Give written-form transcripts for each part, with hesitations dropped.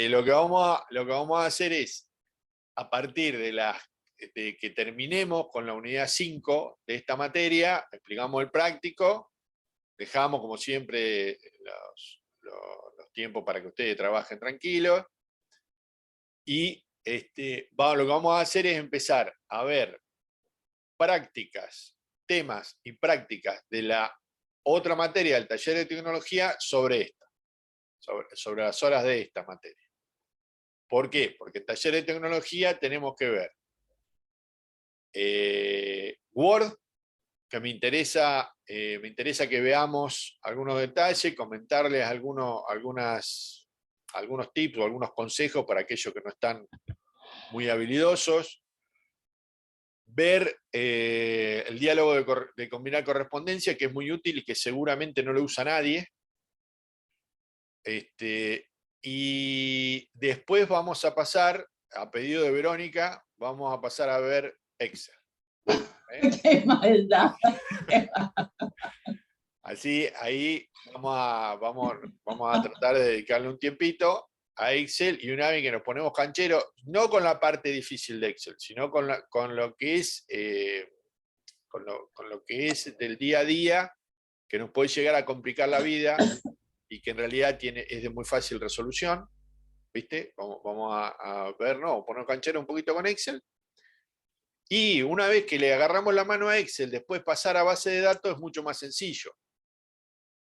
lo que vamos a hacer es, a partir de que terminemos con la unidad 5 de esta materia, explicamos el práctico, dejamos como siempre los tiempos para que ustedes trabajen tranquilos, y lo que vamos a hacer es empezar a ver prácticas, temas y prácticas de la otra materia del taller de tecnología sobre esta, sobre las horas de esta materia. ¿Por qué? Porque en taller de tecnología tenemos que ver Word, que me interesa que veamos algunos detalles, comentarles algunos tips o algunos consejos para aquellos que no están muy habilidosos. Ver el diálogo de combinar correspondencia, que es muy útil y que seguramente no lo usa nadie. Y después vamos a pasar, a pedido de Verónica, vamos a pasar a ver Excel. ¡Qué maldad! Así, ahí vamos a tratar de dedicarle un tiempito a Excel, y una vez que nos ponemos cancheros, no con la parte difícil de Excel, sino con lo que es con lo que es del día a día, que nos puede llegar a complicar la vida y que en realidad es de muy fácil resolución. ¿Viste? Vamos a ver, ¿no? Poner canchero un poquito con Excel. Y una vez que le agarramos la mano a Excel, después pasar a base de datos es mucho más sencillo.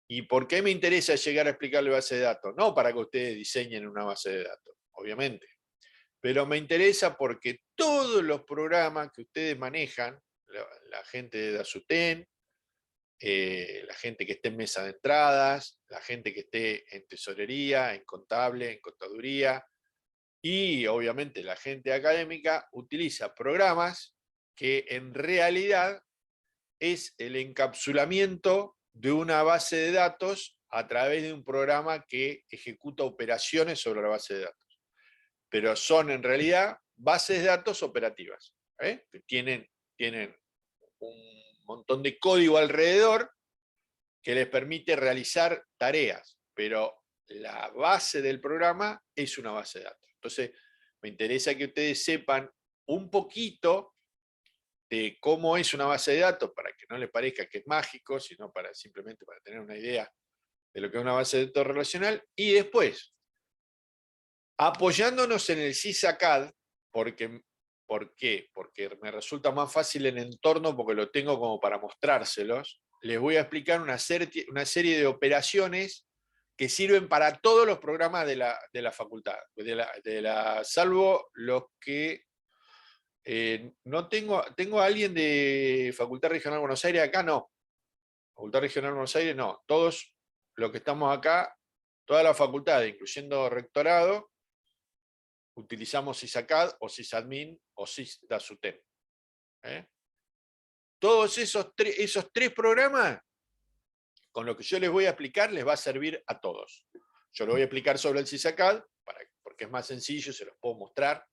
¿Y por qué me interesa llegar a explicarle base de datos? No para que ustedes diseñen una base de datos, obviamente. Pero me interesa porque todos los programas que ustedes manejan, la gente de Dasuten, la gente que esté en mesa de entradas, la gente que esté en tesorería, en contable, en contaduría, y obviamente la gente académica, utiliza programas que en realidad es el encapsulamiento de una base de datos a través de un programa que ejecuta operaciones sobre la base de datos. Pero son en realidad bases de datos operativas, que tienen un montón de código alrededor que les permite realizar tareas, pero la base del programa es una base de datos. Entonces, me interesa que ustedes sepan un poquito de cómo es una base de datos, para que no les parezca que es mágico, sino simplemente para tener una idea de lo que es una base de datos relacional. Y después, apoyándonos en el SysACAD, ¿por qué? Porque me resulta más fácil en entorno, porque lo tengo como para mostrárselos. Les voy a explicar una serie de operaciones que sirven para todos los programas de la facultad, salvo los que no tengo a alguien de Facultad Regional de Buenos Aires acá, no. Facultad Regional de Buenos Aires, no. Todos los que estamos acá, todas las facultades, incluyendo rectorado, utilizamos SysACAD o SysAdmin o SysDasuten. Todos esos tres programas, con lo que yo les voy a explicar, les va a servir a todos. Yo lo voy a explicar sobre el SysACAD, porque es más sencillo, se los puedo mostrar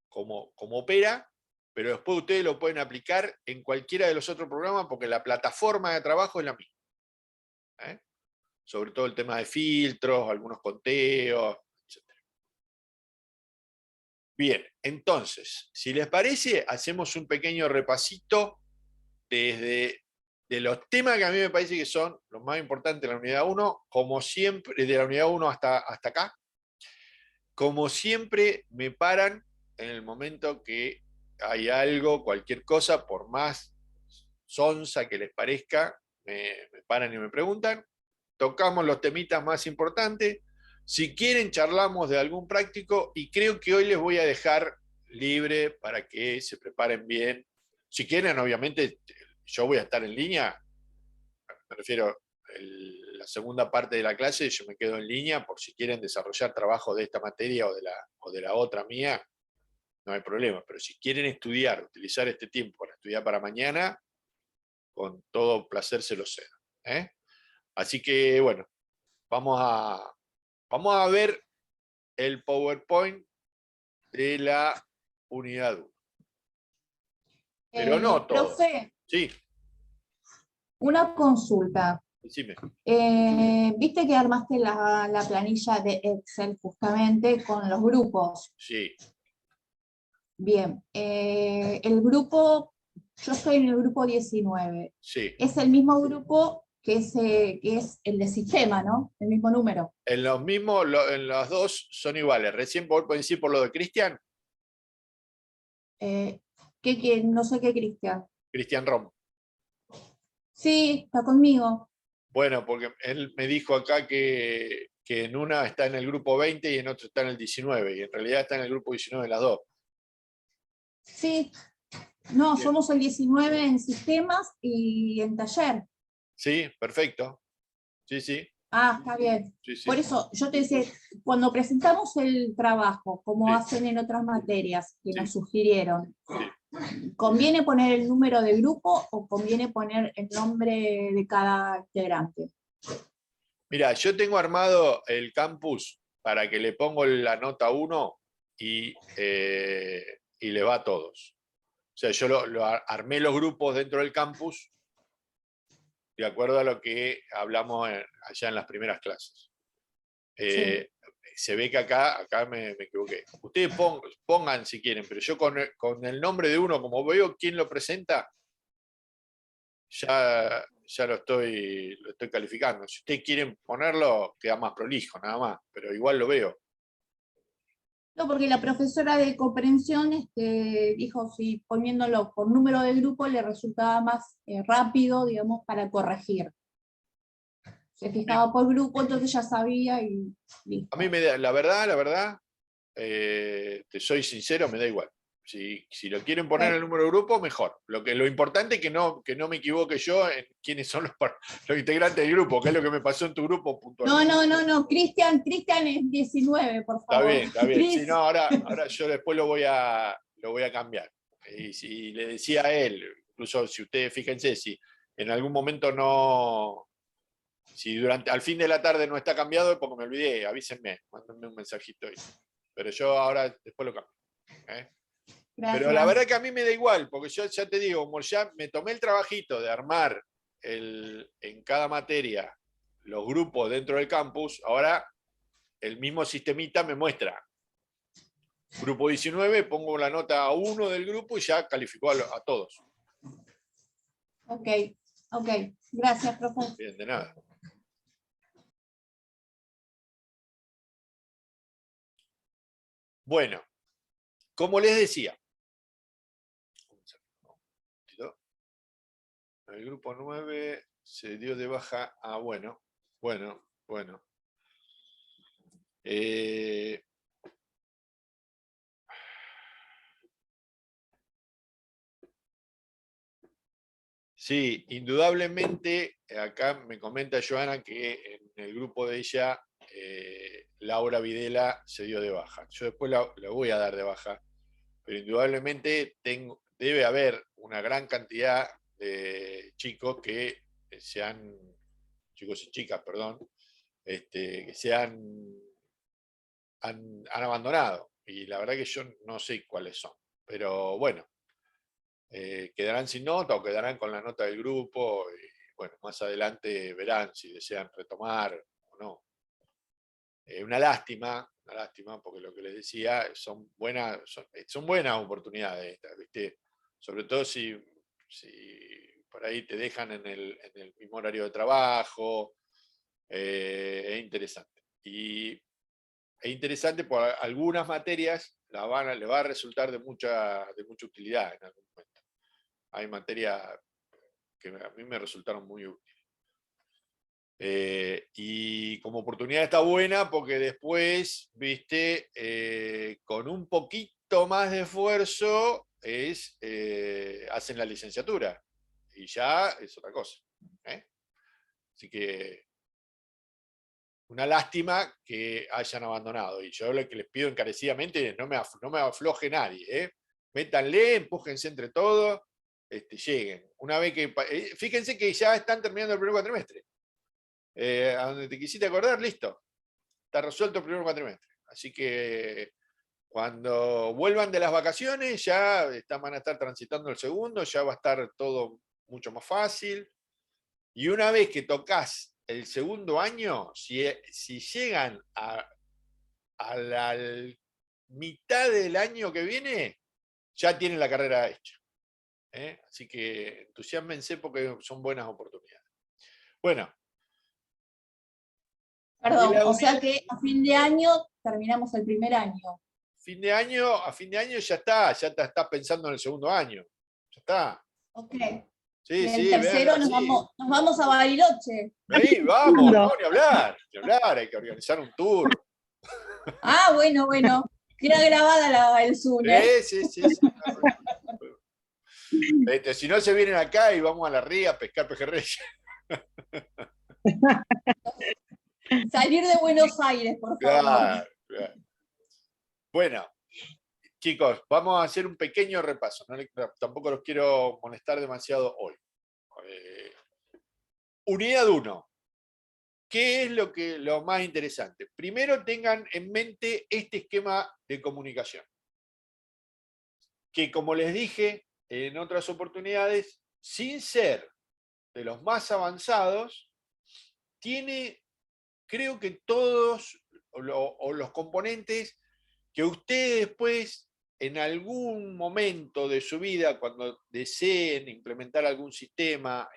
cómo opera, pero después ustedes lo pueden aplicar en cualquiera de los otros programas, porque la plataforma de trabajo es la misma. Sobre todo el tema de filtros, algunos conteos, etc. Bien, entonces, si les parece, hacemos un pequeño repasito de los temas que a mí me parece que son los más importantes de la unidad 1, como siempre, de la unidad 1 hasta acá. Como siempre, me paran en el momento que hay algo, cualquier cosa, por más sonsa que les parezca, me paran y me preguntan. Tocamos los temitas más importantes. Si quieren, charlamos de algún práctico, y creo que hoy les voy a dejar libre para que se preparen bien. Si quieren, obviamente, yo voy a estar en línea, me refiero la segunda parte de la clase, yo me quedo en línea por si quieren desarrollar trabajo de esta materia o de la otra mía, no hay problema. Pero si quieren estudiar, utilizar este tiempo para estudiar para mañana, con todo placer se lo cedo. Así que, bueno, vamos a ver el PowerPoint de la unidad 1. Pero no todo. Profe, Sí. una consulta. Decime. Viste que armaste la planilla de Excel justamente con los grupos. Sí, Bien, el grupo, yo estoy en el grupo 19. sí. Es el mismo grupo que es el de sistema, ¿no? El mismo número. En los mismos, en los dos son iguales. Recién por decir por lo de Cristian, No sé qué, Cristian. Cristian Rom. Sí, está conmigo. Bueno, porque él me dijo acá que en una está en el grupo 20 y en otro está en el 19, y en realidad está en el grupo 19 en las dos. Sí, no, Bien. somos el 19 en sistemas y en taller. Sí, perfecto. Sí, sí, Ah, está bien. sí, Por sí, eso yo te decía, cuando presentamos el trabajo, como sí, hacen en otras materias que sí, nos sugirieron, sí. ¿conviene poner el número de grupo o conviene poner el nombre de cada integrante? Mira, yo tengo armado el campus para que le pongo la nota 1 y le va a todos. O sea, yo armé los grupos dentro del campus de acuerdo a lo que hablamos allá en las primeras clases. Sí. Se ve que acá me equivoqué. Ustedes pongan si quieren, pero yo con el nombre de uno, como veo quién lo presenta, ya lo estoy calificando. Si ustedes quieren ponerlo, queda más prolijo, nada más, pero igual lo veo. No, porque la profesora de comprensión dijo si poniéndolo por número de grupo le resultaba más rápido, digamos, para corregir. Se fijaba por grupo, entonces ya sabía y A mí listo. me da, la verdad, te soy sincero, me da igual. Si lo quieren poner en el Ok. número de grupo, mejor. Lo importante es que no me equivoque yo en quiénes son los integrantes del grupo, que es lo que me pasó en tu grupo No, puntualmente. no, no, no, Cristian es 19, por Está favor. bien, está bien. Sí, no, Cris, ahora yo después lo voy a cambiar. Y si le decía a él, incluso si ustedes fíjense, si en algún momento no, si al fin de la tarde no está cambiado, es porque me olvidé, avísenme, mándenme un mensajito ahí. Pero yo ahora después lo cambio. ¿Eh? Pero la verdad gracias. que a mí me da igual, porque yo ya te digo, como ya me tomé el trabajito de armar en cada materia los grupos dentro del campus, ahora el mismo sistemita me muestra. Grupo 19, pongo la nota a uno del grupo y ya calificó a todos. Ok, ok. Gracias, profe. Bien, de nada. Bueno, como les decía, el grupo 9 se dio de baja. Ah, bueno, bueno, bueno. Eh, sí, indudablemente, acá me comenta Joana que en el grupo de ella, Laura Videla se dio de baja. Yo después la voy a dar de baja, pero indudablemente debe haber una gran cantidad de chicos chicos y chicas, perdón, que han abandonado. Y la verdad que yo no sé cuáles son. Pero bueno, quedarán sin nota o quedarán con la nota del grupo. Y bueno, más adelante verán si desean retomar o no. Una lástima, porque lo que les decía son buenas oportunidades estas, ¿viste? Sobre todo si por ahí te dejan en el mismo horario de trabajo, es interesante. Es interesante por algunas materias le va a resultar de mucha utilidad en algún momento. Hay materias que a mí me resultaron muy útiles. Y como oportunidad está buena porque después, viste, con un poquito más de esfuerzo hacen la licenciatura y ya es otra cosa. ¿Eh? Así que una lástima que hayan abandonado. Y yo lo que les pido encarecidamente es no me afloje nadie. Métanle, empújense entre todos, lleguen. Una vez que. Fíjense que ya están terminando el primer cuatrimestre. A donde te quisiste acordar, listo. Está resuelto el primer cuatrimestre. Así que cuando vuelvan de las vacaciones, van a estar transitando el segundo, ya va a estar todo mucho más fácil. Y una vez que tocas el segundo año, si llegan a la mitad del año que viene, ya tienen la carrera hecha. Así que entusiásmense porque son buenas oportunidades. Bueno. Perdón, o sea que a fin de año terminamos el primer año. A fin de año ya está pensando en el segundo año. Ya está. Ok. Sí, Y el sí, tercero nos vamos a Bariloche. Ahí vamos, no, ni hablar, hay que organizar un tour. Ah, bueno, queda grabada el Zoom, ¿eh? Sí. Si no se vienen acá y vamos a la ría a pescar pejerreyes. Salir de Buenos Aires, por favor. Claro. Bueno, chicos, vamos a hacer un pequeño repaso. Tampoco los quiero molestar demasiado hoy. Unidad 1. ¿Qué es lo más interesante? Primero tengan en mente este esquema de comunicación, que como les dije en otras oportunidades, sin ser de los más avanzados, tiene, creo que todos los componentes que ustedes después, en algún momento de su vida, cuando deseen implementar algún sistema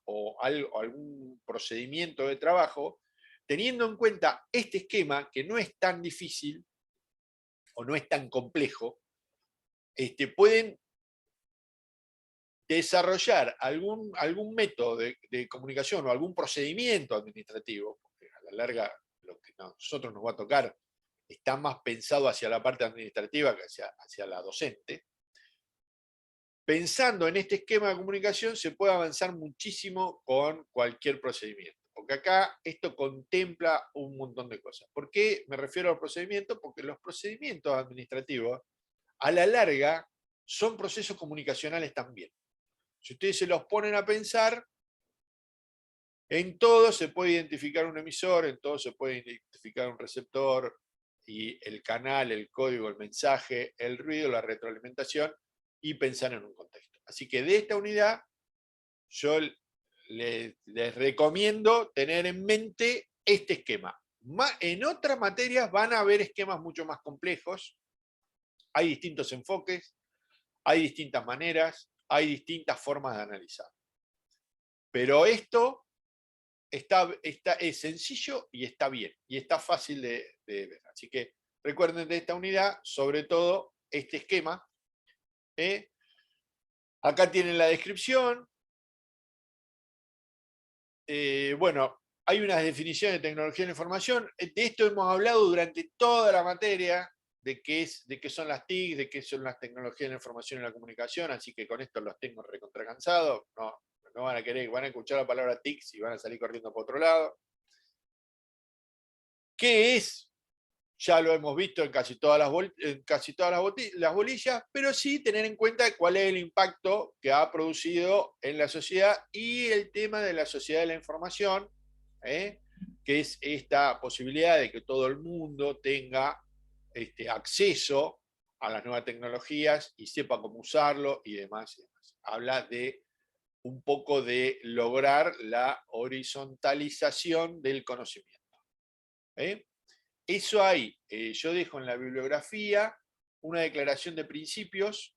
o algún procedimiento de trabajo, teniendo en cuenta este esquema, que no es tan difícil o no es tan complejo, pueden desarrollar algún método de comunicación o algún procedimiento administrativo, porque a la larga lo que a nosotros nos va a tocar está más pensado hacia la parte administrativa que hacia la docente. Pensando en este esquema de comunicación se puede avanzar muchísimo con cualquier procedimiento, porque acá esto contempla un montón de cosas. ¿Por qué me refiero al procedimiento? Porque los procedimientos administrativos, a la larga, son procesos comunicacionales también. Si ustedes se los ponen a pensar, en todo se puede identificar un emisor, en todo se puede identificar un receptor, y el canal, el código, el mensaje, el ruido, la retroalimentación, y pensar en un contexto. Así que de esta unidad, yo les recomiendo tener en mente este esquema. En otras materias van a haber esquemas mucho más complejos, hay distintos enfoques, hay distintas maneras, hay distintas formas de analizar. Pero esto es sencillo y está bien, y está fácil de ver. Así que recuerden de esta unidad, sobre todo este esquema. Acá tienen la descripción. Bueno, hay unas definiciones de tecnología de la información. De esto hemos hablado durante toda la materia, de qué son las TIC, de qué son las tecnologías de la información y la comunicación, así que con esto los tengo recontracansados. No van a querer, van a escuchar la palabra TIC y van a salir corriendo por otro lado. ¿Qué es? Ya lo hemos visto en casi todas las bolillas, pero sí tener en cuenta cuál es el impacto que ha producido en la sociedad y el tema de la sociedad de la información, que es esta posibilidad de que todo el mundo tenga acceso a las nuevas tecnologías y sepa cómo usarlo y demás. Habla de un poco de lograr la horizontalización del conocimiento. Eso hay, yo dejo en la bibliografía una declaración de principios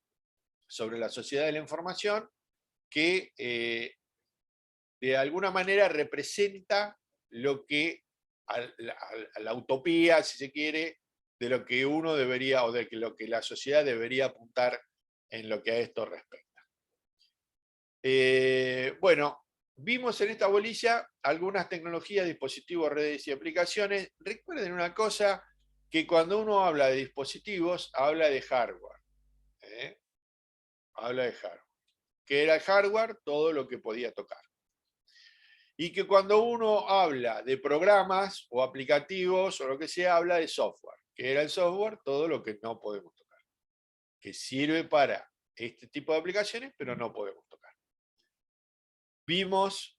sobre la sociedad de la información que de alguna manera representa lo que a la utopía, si se quiere, de lo que uno debería, o de lo que la sociedad debería apuntar en lo que a esto respecta. Bueno, vimos en esta bolilla algunas tecnologías, dispositivos, redes y aplicaciones. Recuerden una cosa, que cuando uno habla de dispositivos, habla de hardware. Habla de hardware. ¿Qué era el hardware? Todo lo que podía tocar. Y que cuando uno habla de programas o aplicativos o lo que sea, habla de software. ¿Qué era el software? Todo lo que no podemos tocar. Que sirve para este tipo de aplicaciones, pero no podemos tocar. Vimos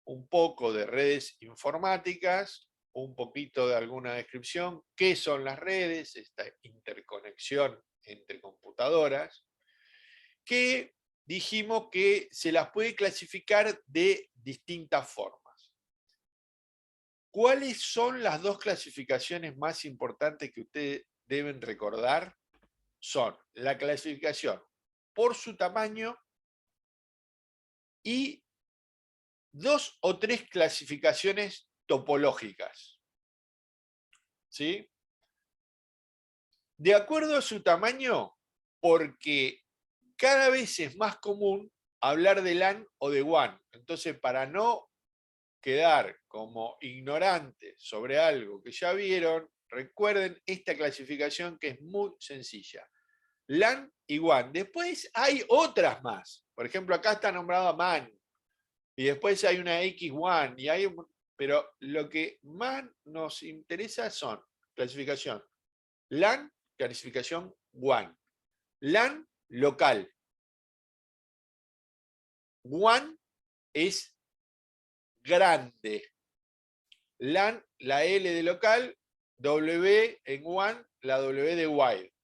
un poco de redes informáticas, un poquito de alguna descripción, qué son las redes, esta interconexión entre computadoras, que dijimos que se las puede clasificar de distintas formas. ¿Cuáles son las dos clasificaciones más importantes que ustedes deben recordar? Son la clasificación por su tamaño y 2 o 3 clasificaciones topológicas. ¿Sí? De acuerdo a su tamaño, porque cada vez es más común hablar de LAN o de WAN. Entonces, para no quedar como ignorantes sobre algo que ya vieron, recuerden esta clasificación que es muy sencilla. LAN y WAN. Después hay otras más. Por ejemplo, acá está nombrada MAN. Y después hay una X1. Pero lo que más nos interesa son clasificación LAN, clasificación WAN. LAN local. WAN es grande. LAN, la L de local, W en WAN, la W de wide.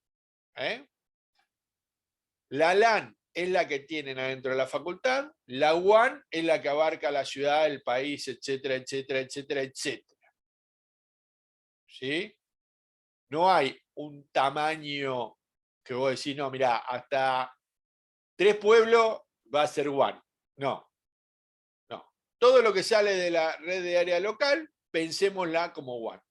La LAN es la que tienen adentro de la facultad, la WAN es la que abarca la ciudad, el país, etcétera, etcétera, etcétera, etcétera. ¿Sí? No hay un tamaño que vos decís, no, mirá, hasta 3 pueblos va a ser WAN. No, no. Todo lo que sale de la red de área local, pensémosla como WAN.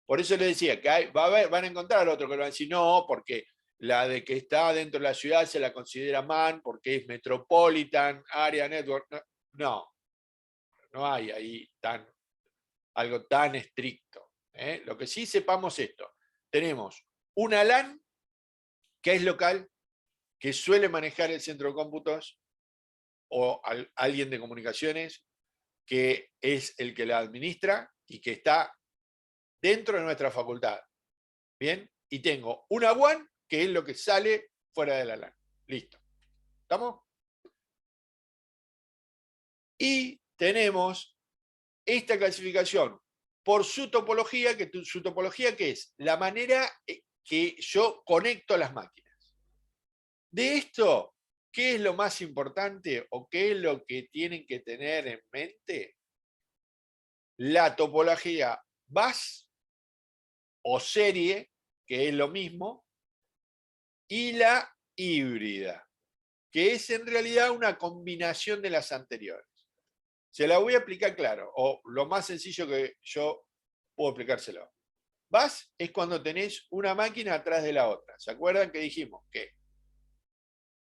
Por eso les decía que van a encontrar otro que lo van a decir, no, porque la de que está dentro de la ciudad se la considera MAN porque es Metropolitan Area Network. No, no hay ahí algo tan estricto. Lo que sí sepamos esto, tenemos una LAN que es local, que suele manejar el centro de cómputos o alguien de comunicaciones que es el que la administra y que está dentro de nuestra facultad. ¿Bien? Y tengo una WAN que es lo que sale fuera de la LAN. Listo. ¿Estamos? Y tenemos esta clasificación por su topología, su topología que es la manera que yo conecto las máquinas. De esto, ¿qué es lo más importante o qué es lo que tienen que tener en mente? La topología bus o serie, que es lo mismo, y la híbrida, que es en realidad una combinación de las anteriores. Se la voy a explicar claro, o lo más sencillo que yo puedo explicárselo. Bus es cuando tenés una máquina atrás de la otra. ¿Se acuerdan que dijimos que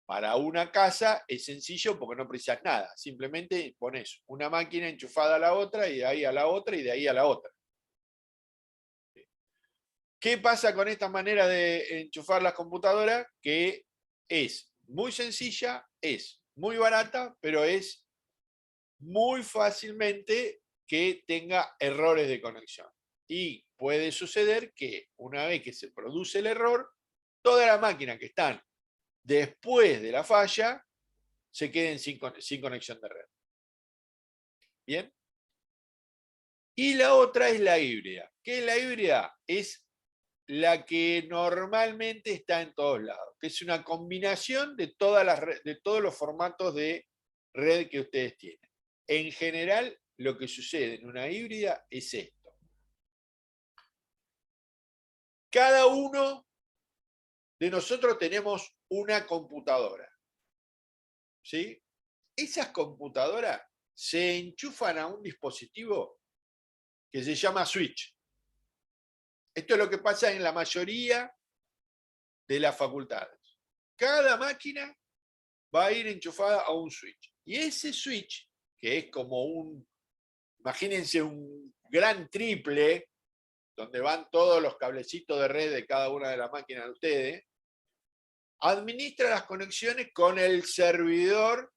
para una casa es sencillo porque no precisas nada? Simplemente pones una máquina enchufada a la otra y de ahí a la otra y de ahí a la otra. ¿Qué pasa con esta manera de enchufar las computadoras? Que es muy sencilla, es muy barata, pero es muy fácilmente que tenga errores de conexión. Y puede suceder que una vez que se produce el error, todas las máquinas que están después de la falla se queden sin conexión de red. ¿Bien? Y la otra es la híbrida. ¿Qué es la híbrida? Es la que normalmente está en todos lados, que es una combinación de todos los formatos de red que ustedes tienen. En general, lo que sucede en una híbrida es esto. Cada uno de nosotros tenemos una computadora. ¿Sí? Esas computadoras se enchufan a un dispositivo que se llama switch. Esto es lo que pasa en la mayoría de las facultades. Cada máquina va a ir enchufada a un switch. Y ese switch, que es como imagínense un gran triple, donde van todos los cablecitos de red de cada una de las máquinas de ustedes, administra las conexiones con el servidor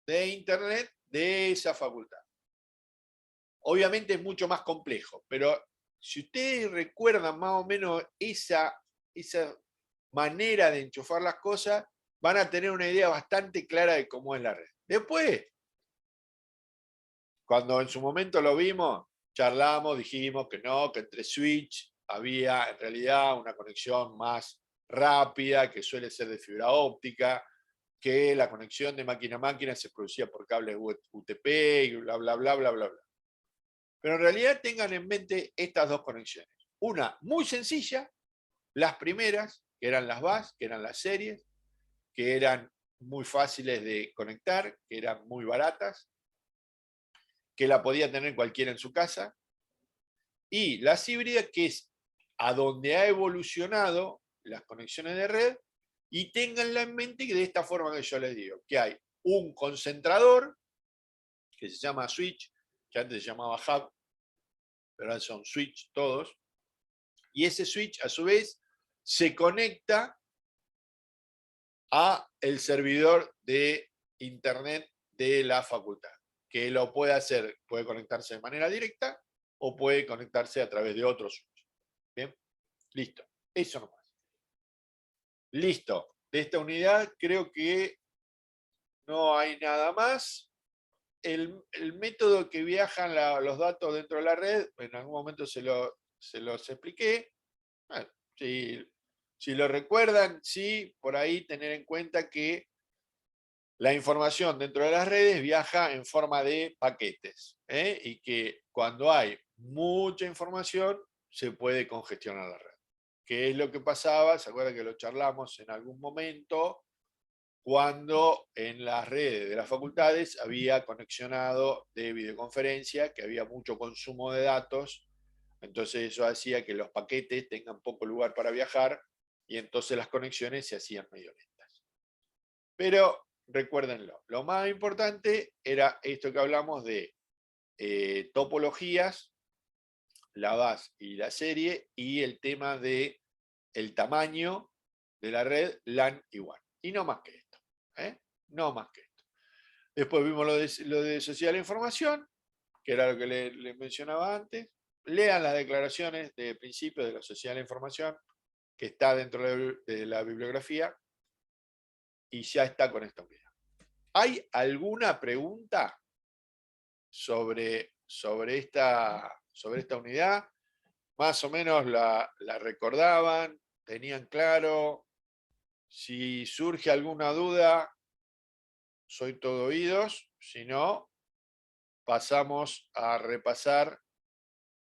de internet de esa facultad. Obviamente es mucho más complejo, pero si ustedes recuerdan más o menos esa manera de enchufar las cosas, van a tener una idea bastante clara de cómo es la red. Después, cuando en su momento lo vimos, charlamos, dijimos que no, que entre switch había en realidad una conexión más rápida, que suele ser de fibra óptica, que la conexión de máquina a máquina se producía por cables UTP y bla, bla, bla, bla, bla, bla. Pero en realidad tengan en mente estas dos conexiones. Una muy sencilla, las primeras, que eran las VAS, que eran las series, que eran muy fáciles de conectar, que eran muy baratas, que la podía tener cualquiera en su casa, y las híbridas, que es a donde ha evolucionado las conexiones de red, y ténganla en mente que de esta forma que yo les digo, que hay un concentrador, que se llama switch, que antes se llamaba hub, pero ahora son switch todos, y ese switch a su vez se conecta a el servidor de internet de la facultad, que lo puede hacer, puede conectarse de manera directa o puede conectarse a través de otro switch. Bien, listo, eso nomás. Listo, de esta unidad creo que no hay nada más. El método que viajan los datos dentro de la red, en algún momento se los expliqué. Bueno, si lo recuerdan, sí, por ahí tener en cuenta que la información dentro de las redes viaja en forma de paquetes, y que cuando hay mucha información se puede congestionar la red. ¿Qué es lo que pasaba? ¿Se acuerdan que lo charlamos en algún momento? Cuando en las redes de las facultades había conexionado de videoconferencia, que había mucho consumo de datos, entonces eso hacía que los paquetes tengan poco lugar para viajar y entonces las conexiones se hacían medio lentas. Pero recuérdenlo, lo más importante era esto que hablamos de topologías, la VAS y la serie, y el tema de el tamaño de la red LAN y WAN. Y no más que esto. No más que esto. Después vimos lo de sociedad de la información, que era lo que les mencionaba antes. Lean las declaraciones de principio de la sociedad de la información, que está dentro de la bibliografía, y ya está con esta unidad. ¿Hay alguna pregunta sobre esta unidad? Más o menos la recordaban, tenían claro. Si surge alguna duda, soy todo oídos. Si no, pasamos a repasar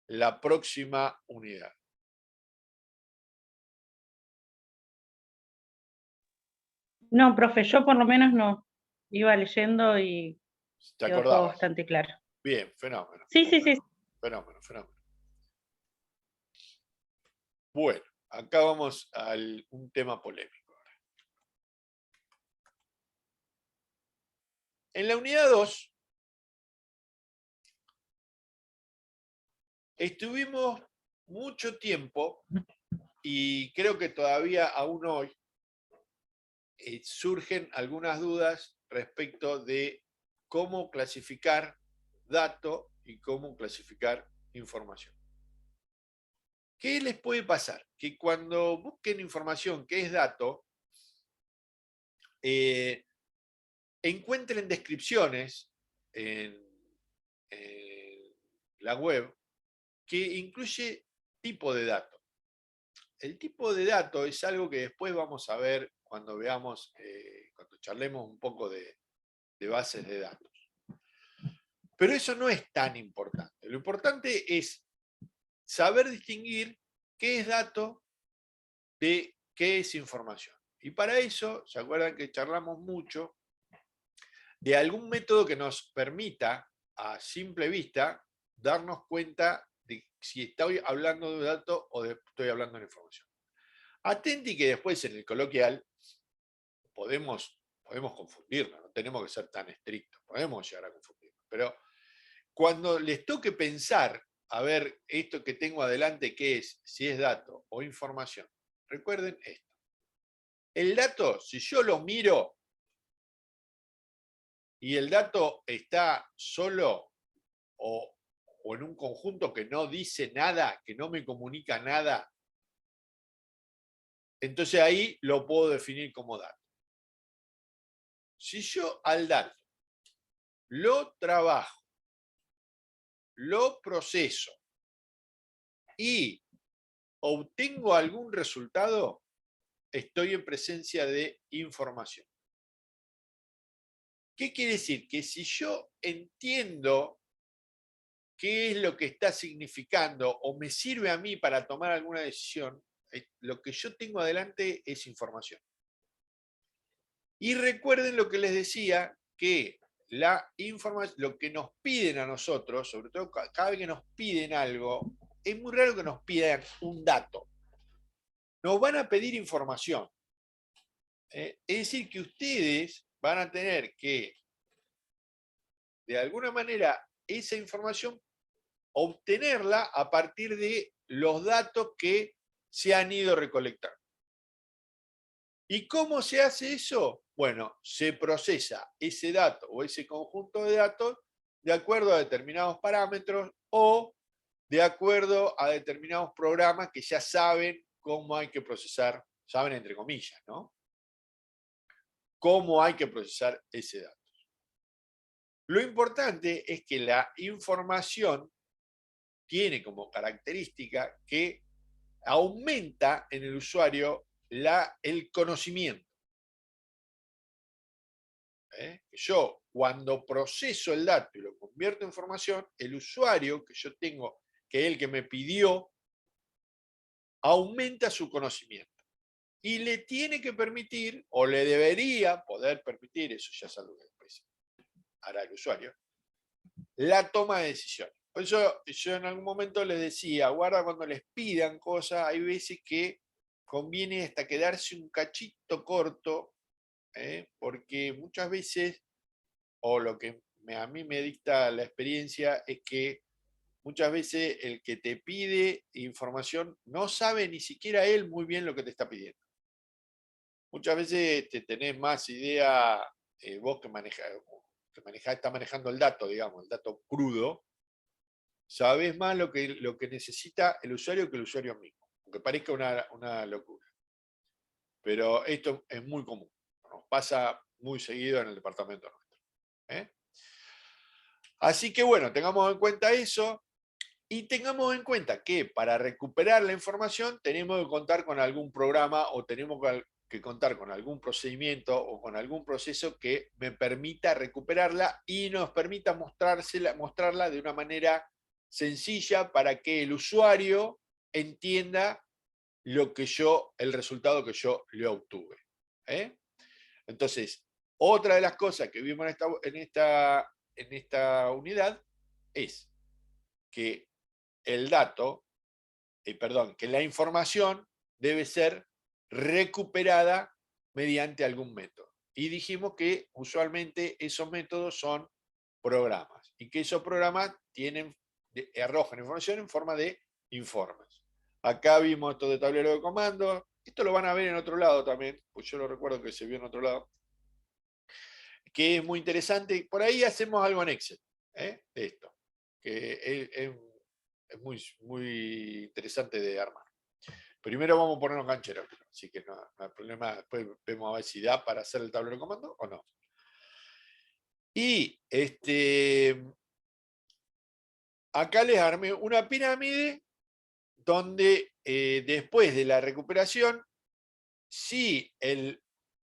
la próxima unidad. No, profe, yo por lo menos no. Iba leyendo y ¿Te quedó todo acordabas? bastante claro. Bien, fenómeno. Sí, sí, sí. Fenómeno. Bueno, acá vamos a un tema polémico. En la unidad 2 estuvimos mucho tiempo, y creo que todavía aún hoy surgen algunas dudas respecto de cómo clasificar dato y cómo clasificar información. ¿Qué les puede pasar? Que cuando busquen información que es dato, encuentren descripciones en la web que incluye tipo de dato. El tipo de dato es algo que después vamos a ver cuando veamos, cuando charlemos un poco de bases de datos. Pero eso no es tan importante. Lo importante es saber distinguir qué es dato de qué es información. Y para eso, ¿se acuerdan que charlamos mucho de algún método que nos permita, a simple vista, darnos cuenta de si estoy hablando de dato o estoy hablando de información? Atenti que después en el coloquial podemos confundirnos, no tenemos que ser tan estrictos, podemos llegar a confundirnos, pero cuando les toque pensar, a ver, esto que tengo adelante, ¿qué es? Si es dato o información, recuerden esto. El dato, si yo lo miro y el dato está solo o en un conjunto que no dice nada, que no me comunica nada, entonces ahí lo puedo definir como dato. Si yo al dato lo trabajo, lo proceso y obtengo algún resultado, estoy en presencia de información. ¿Qué quiere decir? Que si yo entiendo qué es lo que está significando o me sirve a mí para tomar alguna decisión, lo que yo tengo adelante es información. Y recuerden lo que les decía, que la información, lo que nos piden a nosotros, sobre todo cada vez que nos piden algo, es muy raro que nos pidan un dato. Nos van a pedir información. Es decir, que ustedes van a tener que, de alguna manera, esa información obtenerla a partir de los datos que se han ido recolectando. ¿Y cómo se hace eso? Bueno, se procesa ese dato o ese conjunto de datos de acuerdo a determinados parámetros o de acuerdo a determinados programas que ya saben cómo hay que procesar, saben entre comillas, ¿no? Cómo hay que procesar ese dato. Lo importante es que la información tiene como característica que aumenta en el usuario el conocimiento. Yo, cuando proceso el dato y lo convierto en información, el usuario que yo tengo, que es el que me pidió, aumenta su conocimiento. Y le tiene que permitir, o le debería poder permitir, eso ya es algo que después hará el usuario, la toma de decisiones. Por eso yo en algún momento les decía, guarda cuando les pidan cosas, hay veces que conviene hasta quedarse un cachito corto, porque muchas veces, o lo que a mí me dicta la experiencia, es que muchas veces el que te pide información no sabe ni siquiera él muy bien lo que te está pidiendo. Muchas veces te tenés más idea, vos que está manejando el dato, digamos, el dato crudo, sabés más lo que necesita el usuario que el usuario mismo, aunque parezca una locura. Pero esto es muy común, nos pasa muy seguido en el departamento nuestro. Así que bueno, tengamos en cuenta eso y tengamos en cuenta que para recuperar la información tenemos que contar con algún programa o tenemos que contar con algún procedimiento o con algún proceso que me permita recuperarla y nos permita mostrarla de una manera sencilla para que el usuario entienda el resultado que yo le obtuve. Entonces, otra de las cosas que vimos en esta unidad es que que la información debe ser recuperada mediante algún método. Y dijimos que usualmente esos métodos son programas y que esos programas arrojan información en forma de informes. Acá vimos esto de tablero de comandos. Esto lo van a ver en otro lado también, pues yo lo recuerdo que se vio en otro lado, que es muy interesante. Por ahí hacemos algo en Excel, de esto, que es muy interesante de armar. Primero vamos a ponernos cancheros, así que no hay problema. Después vemos a ver si da para hacer el tablero de comando o no. Y acá les armé una pirámide donde después de la recuperación, si el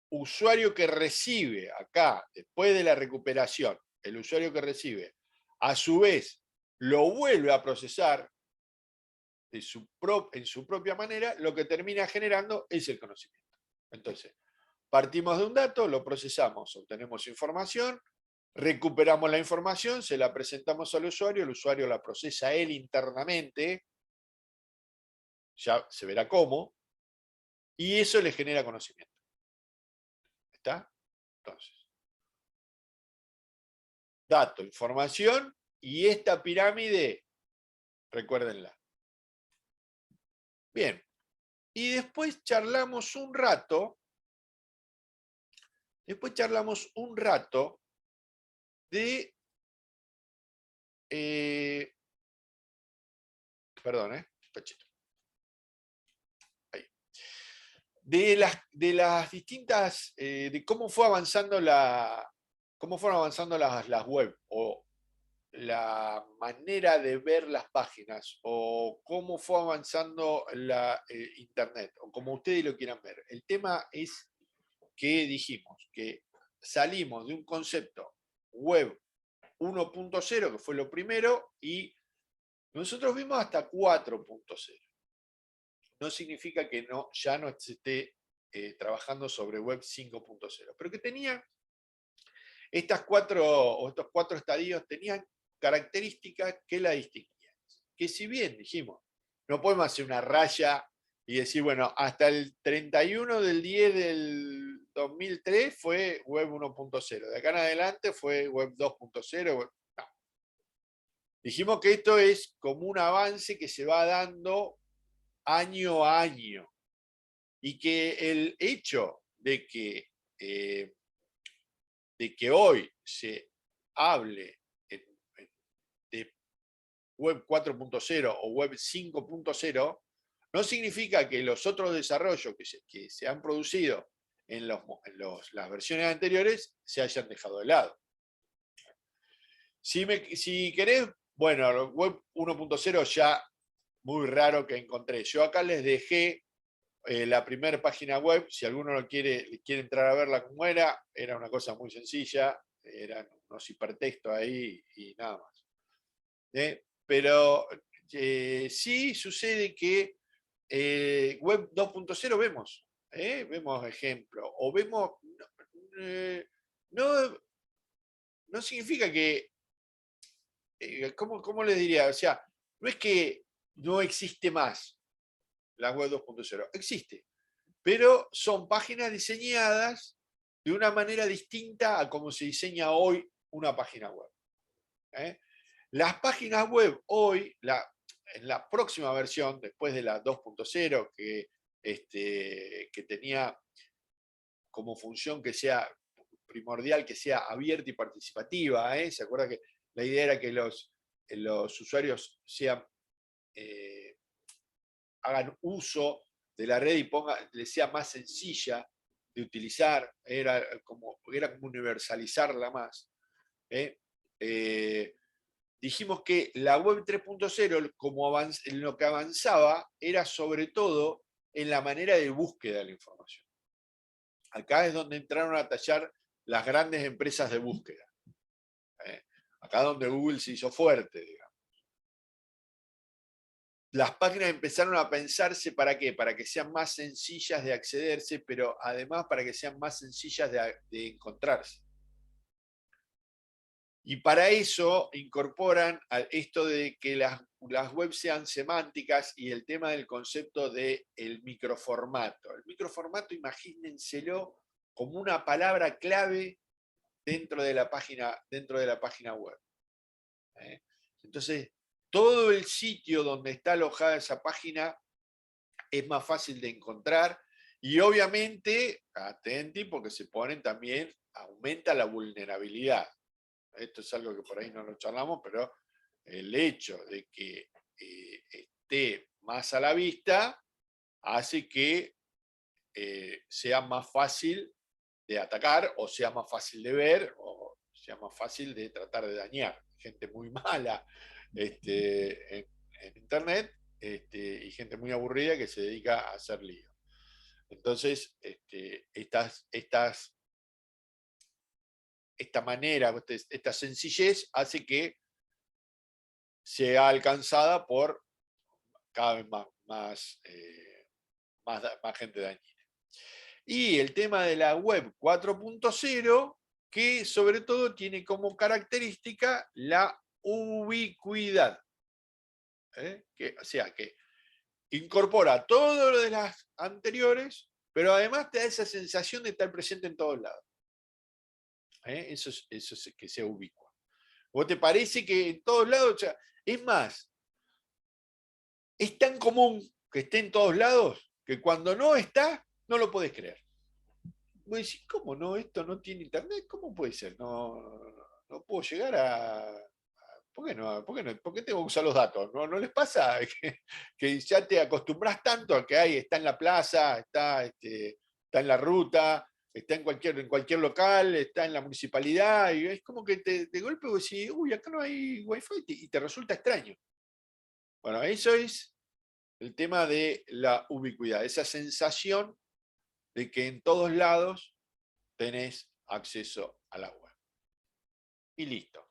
usuario que recibe acá, después de la recuperación, el usuario que recibe, a su vez lo vuelve a procesar en su propia manera, lo que termina generando es el conocimiento. Entonces, partimos de un dato, lo procesamos, obtenemos información, recuperamos la información, se la presentamos al usuario, el usuario la procesa él internamente, ya se verá cómo, y eso le genera conocimiento. ¿Está? Entonces, dato, información, y esta pirámide, recuérdenla. Bien, y después charlamos un rato de, perdón, pechito. Ahí. De las distintas, de cómo fueron avanzando las web, o la manera de ver las páginas o cómo fue avanzando la Internet, o como ustedes lo quieran ver. El tema es que dijimos que salimos de un concepto web 1.0, que fue lo primero, y nosotros vimos hasta 4.0. No significa que ya no se esté trabajando sobre web 5.0, pero que tenía estos cuatro estadios tenían características que la distinguían. Que si bien dijimos, no podemos hacer una raya y decir, bueno, hasta el 31 del 10 del 2003 fue web 1.0, de acá en adelante fue web 2.0. No. Dijimos que esto es como un avance que se va dando año a año y que el hecho de que hoy se hable de web 4.0 o web 5.0 no significa que los otros desarrollos que se han producido en las versiones anteriores se hayan dejado de lado. Si querés, bueno, web 1.0 ya muy raro que encontré. Yo acá les dejé la primera página web, si alguno quiere entrar a verla como era una cosa muy sencilla, eran unos hipertextos ahí y nada más. Pero sí sucede que web 2.0 vemos ejemplos, o vemos, no significa que, ¿cómo les diría? O sea, no es que no existe más la web 2.0, existe, pero son páginas diseñadas de una manera distinta a cómo se diseña hoy una página web. Las páginas web hoy, en la próxima versión, después de la 2.0, que tenía como función que sea primordial, que sea abierta y participativa, ¿se acuerda que la idea era que los usuarios hagan uso de la red y les sea más sencilla de utilizar, era como universalizarla más. Dijimos que la web 3.0, en lo que avanzaba, era sobre todo en la manera de búsqueda de la información. Acá es donde entraron a tallar las grandes empresas de búsqueda. Acá es donde Google se hizo fuerte, digamos. Las páginas empezaron a pensarse ¿para qué? Para que sean más sencillas de accederse, pero además para que sean más sencillas de encontrarse. Y para eso incorporan esto de que las webs sean semánticas y el tema del concepto del microformato. El microformato, imagínenselo como una palabra clave dentro de la página web. Entonces, todo el sitio donde está alojada esa página es más fácil de encontrar y obviamente, atenti, porque se ponen también, aumenta la vulnerabilidad. Esto es algo que por ahí no lo charlamos, pero el hecho de que esté más a la vista hace que sea más fácil de atacar, o sea más fácil de ver, o sea más fácil de tratar de dañar. Gente muy mala en Internet y gente muy aburrida que se dedica a hacer lío. Entonces, esta manera, esta sencillez hace que sea alcanzada por cada vez más gente dañina. Y el tema de la web 4.0, que sobre todo tiene como característica la ubicuidad. O sea, que incorpora todo lo de las anteriores, pero además te da esa sensación de estar presente en todos lados. Eso es que sea ubicua. ¿Vos te parece que en todos lados? O sea, es más, es tan común que esté en todos lados que cuando no está, no lo podés creer. Vos decís, ¿cómo no? Esto no tiene internet, ¿cómo puede ser? No puedo llegar a... ¿Por qué no? ¿Por qué tengo que usar los datos? ¿No les pasa que ya te acostumbras tanto a que está en la plaza, está en la ruta, está en cualquier local, está en la municipalidad, y es como que de golpe vos decís, uy, acá no hay wifi, y te resulta extraño. Bueno, eso es el tema de la ubicuidad, esa sensación de que en todos lados tenés acceso a la web. Y listo.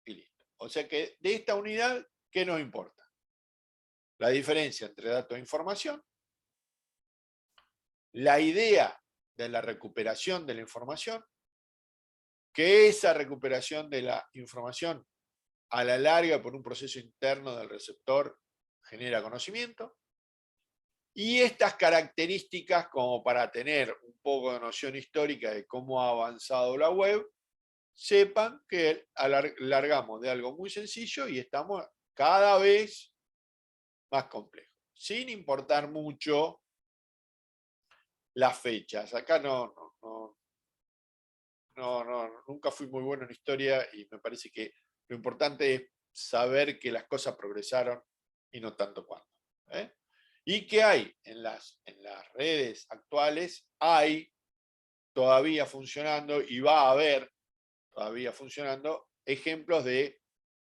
Y listo. O sea que de esta unidad, ¿qué nos importa? La diferencia entre datos e información, la idea de la recuperación de la información, que esa recuperación de la información a la larga por un proceso interno del receptor genera conocimiento, y estas características como para tener un poco de noción histórica de cómo ha avanzado la web, sepan que largamos de algo muy sencillo y estamos cada vez más complejos, sin importar mucho las fechas. Acá nunca fui muy bueno en historia y me parece que lo importante es saber que las cosas progresaron y no tanto cuándo. Y que hay en las redes actuales, hay todavía funcionando y va a haber todavía funcionando ejemplos de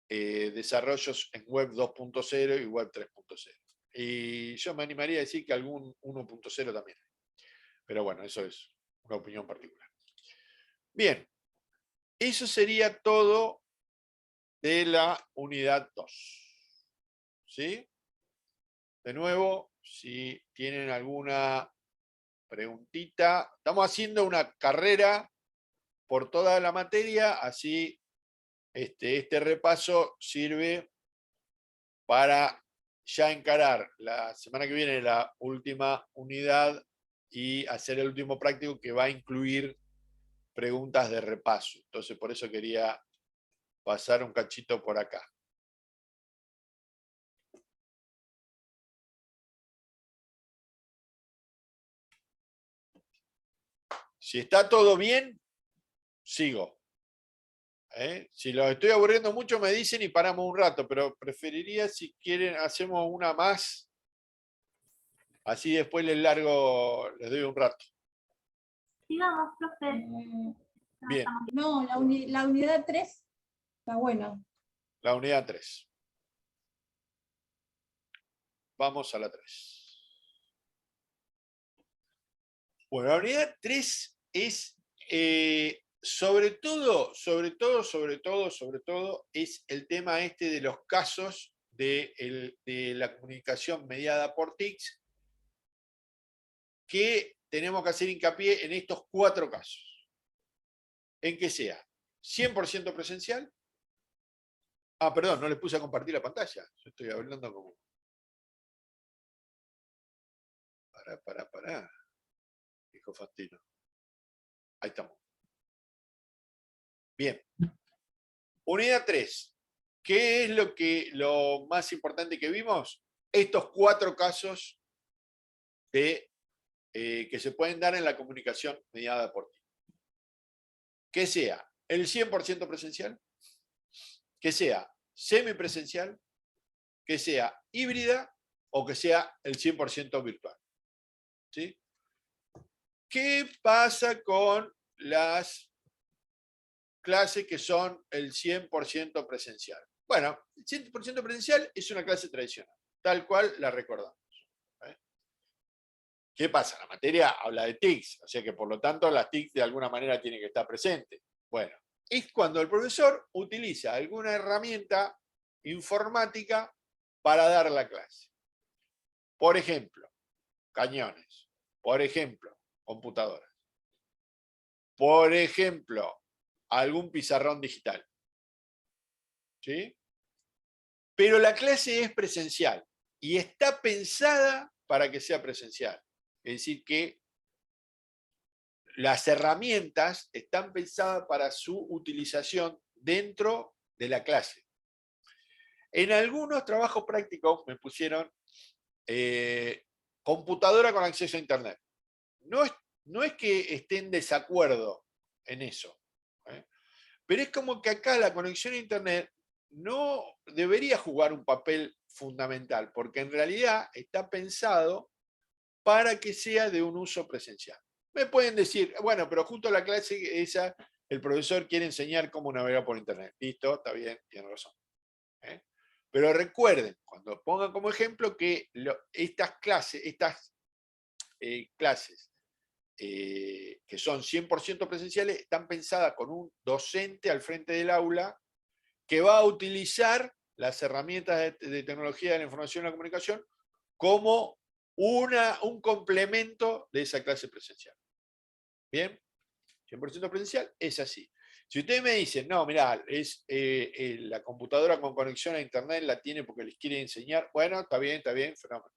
desarrollos en Web 2.0 y Web 3.0. Y yo me animaría a decir que algún 1.0 también. Pero bueno, eso es una opinión particular. Bien, eso sería todo de la unidad 2. ¿Sí? De nuevo, si tienen alguna preguntita, estamos haciendo una carrera por toda la materia, así este repaso sirve para ya encarar la semana que viene la última unidad y hacer el último práctico que va a incluir preguntas de repaso. Entonces, por eso quería pasar un cachito por acá. Si está todo bien, sigo. Si los estoy aburriendo mucho, me dicen y paramos un rato, pero preferiría, si quieren, hacemos una más. Así después les doy un rato. Sigamos, profe. Bien. No, la unidad 3 está buena. La unidad 3. Vamos a la 3. Bueno, la unidad 3 es, sobre todo, es el tema este de los casos de la comunicación mediada por TICs, que tenemos que hacer hincapié en estos 4 casos. En que sea 100% presencial. Ah, perdón, no les puse a compartir la pantalla. Yo estoy hablando como... Pará. Dijo Fantino. Ahí estamos. Bien. Unidad 3. ¿Qué es lo más importante que vimos? Estos 4 casos que se pueden dar en la comunicación mediada por TIC. Que sea el 100% presencial, que sea semipresencial, que sea híbrida o que sea el 100% virtual. ¿Sí? ¿Qué pasa con las clases que son el 100% presencial? Bueno, el 100% presencial es una clase tradicional, tal cual la recordamos. ¿Qué pasa? La materia habla de TICs, o sea que por lo tanto las TICs de alguna manera tienen que estar presentes. Bueno, es cuando el profesor utiliza alguna herramienta informática para dar la clase. Por ejemplo, cañones. Por ejemplo, computadoras. Por ejemplo, algún pizarrón digital. ¿Sí? Pero la clase es presencial y está pensada para que sea presencial. Es decir, que las herramientas están pensadas para su utilización dentro de la clase. En algunos trabajos prácticos me pusieron computadora con acceso a Internet. No es que esté en desacuerdo en eso, pero es como que acá la conexión a Internet no debería jugar un papel fundamental, porque en realidad está pensado para que sea de un uso presencial. Me pueden decir, bueno, pero justo la clase esa, el profesor quiere enseñar cómo navegar por internet. Listo, está bien, tiene razón. Pero recuerden, cuando pongan como ejemplo que estas clases que son 100% presenciales, están pensadas con un docente al frente del aula que va a utilizar las herramientas de tecnología de la información y la comunicación como un complemento de esa clase presencial. ¿Bien? 100% presencial es así. Si ustedes me dicen, no, mirá, la computadora con conexión a internet la tiene porque les quiere enseñar, bueno, está bien, fenómeno.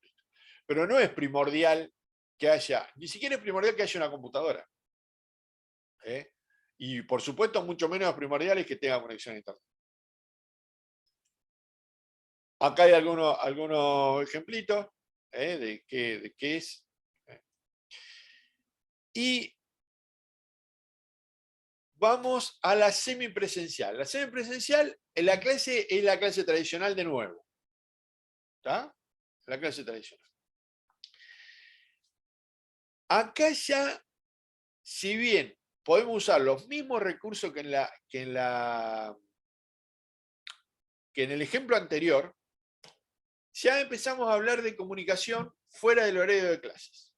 Pero no es primordial que haya, ni siquiera es primordial que haya una computadora. Y por supuesto, mucho menos primordial es que tenga conexión a internet. Acá hay algunos ejemplitos de qué es. Y vamos a la semipresencial. La semipresencial es la clase tradicional de nuevo. ¿Está? La clase tradicional. Acá ya, si bien podemos usar los mismos recursos que en el ejemplo anterior, ya empezamos a hablar de comunicación fuera del horario de clases.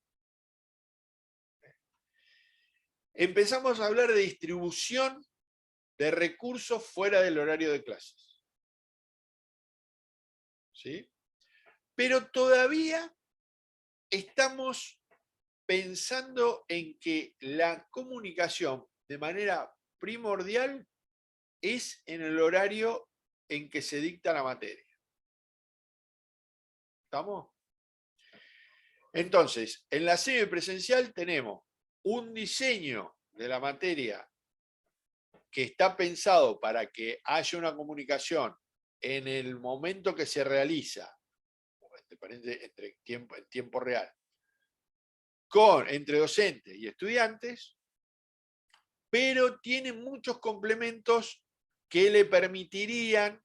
Empezamos a hablar de distribución de recursos fuera del horario de clases. ¿Sí? Pero todavía estamos pensando en que la comunicación de manera primordial es en el horario en que se dicta la materia. ¿Estamos? Entonces, en la semipresencial tenemos un diseño de la materia que está pensado para que haya una comunicación en el momento que se realiza, en tiempo real, entre docentes y estudiantes, pero tiene muchos complementos que le permitirían,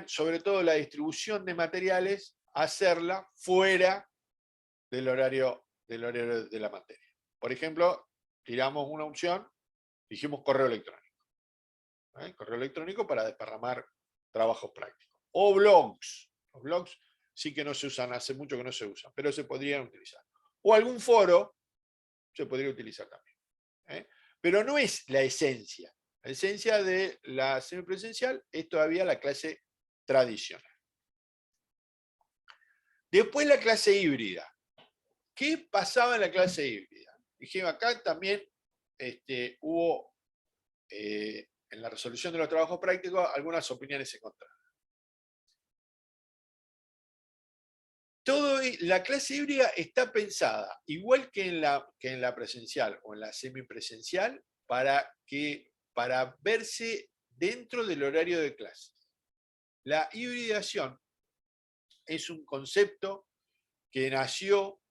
sobre todo la distribución de materiales, hacerla fuera del horario de la materia. Por ejemplo, tiramos una opción, dijimos correo electrónico. Correo electrónico para desparramar trabajos prácticos. O blogs. Los blogs sí que no se usan, hace mucho que no se usan, pero se podrían utilizar. O algún foro se podría utilizar también. Pero no es la esencia. La esencia de la semipresencial es todavía la clase tradicional. Después la clase híbrida. ¿Qué pasaba en la clase híbrida? Dijimos, acá también hubo, en la resolución de los trabajos prácticos, algunas opiniones encontradas. La clase híbrida está pensada, igual que en la presencial o en la semipresencial, para verse dentro del horario de clases. La hibridación es un concepto que nació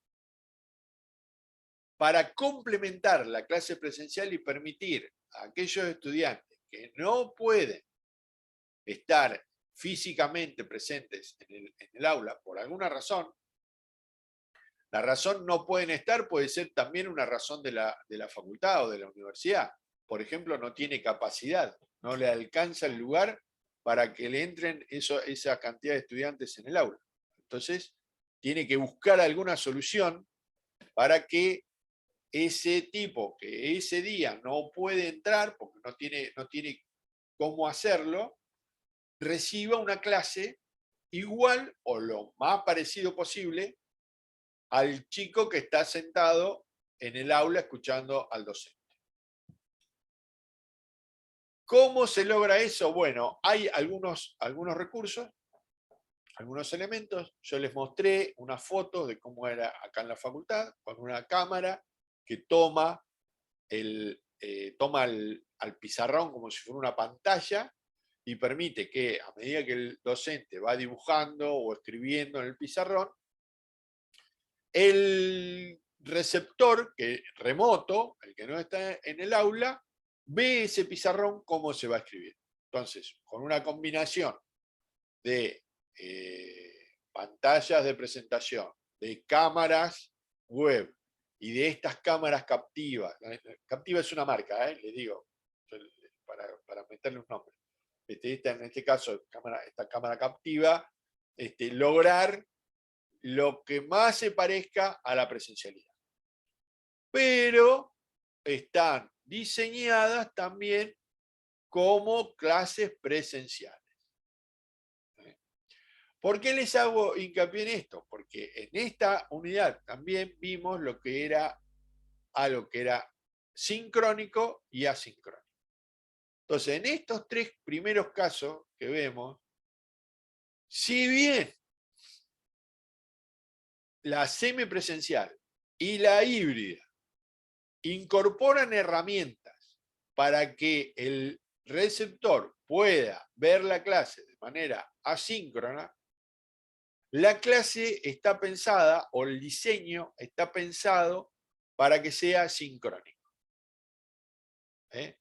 para complementar la clase presencial y permitir a aquellos estudiantes que no pueden estar físicamente presentes en el aula por alguna razón. La razón no pueden estar puede ser también una razón de la facultad o de la universidad. Por ejemplo, no tiene capacidad, no le alcanza el lugar para que le entren esa cantidad de estudiantes en el aula. Entonces, tiene que buscar alguna solución para que ese tipo que ese día no puede entrar porque no tiene cómo hacerlo, reciba una clase igual o lo más parecido posible al chico que está sentado en el aula escuchando al docente. ¿Cómo se logra eso? Bueno, hay algunos recursos, algunos elementos. Yo les mostré una foto de cómo era acá en la facultad, con una cámara que toma al pizarrón como si fuera una pantalla y permite que a medida que el docente va dibujando o escribiendo en el pizarrón, el receptor remoto, el que no está en el aula, ve ese pizarrón cómo se va a escribir. Entonces, con una combinación de pantallas de presentación, de cámaras web y de estas cámaras captivas. Captiva es una marca, les digo, para meterle un nombre. En este caso, esta cámara captiva, lograr lo que más se parezca a la presencialidad. Pero están diseñadas también como clases presenciales. ¿Por qué les hago hincapié en esto? Porque en esta unidad también vimos lo que era algo que era sincrónico y asincrónico. Entonces, en estos tres primeros casos que vemos, si bien la semipresencial y la híbrida incorporan herramientas para que el receptor pueda ver la clase de manera asíncrona, la clase está pensada, o el diseño está pensado para que sea sincrónico.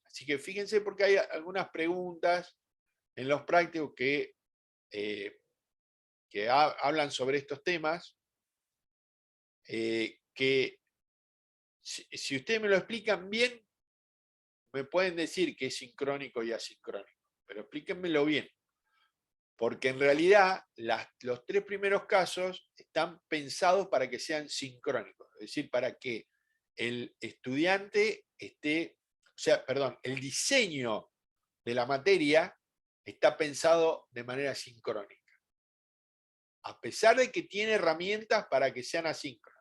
Así que fíjense, porque hay algunas preguntas en los prácticos que hablan sobre estos temas, que si ustedes me lo explican bien, me pueden decir que es sincrónico y asincrónico, pero explíquenmelo bien. Porque en realidad los tres primeros casos están pensados para que sean sincrónicos, es decir, para que el estudiante el diseño de la materia está pensado de manera sincrónica, a pesar de que tiene herramientas para que sean asíncronas.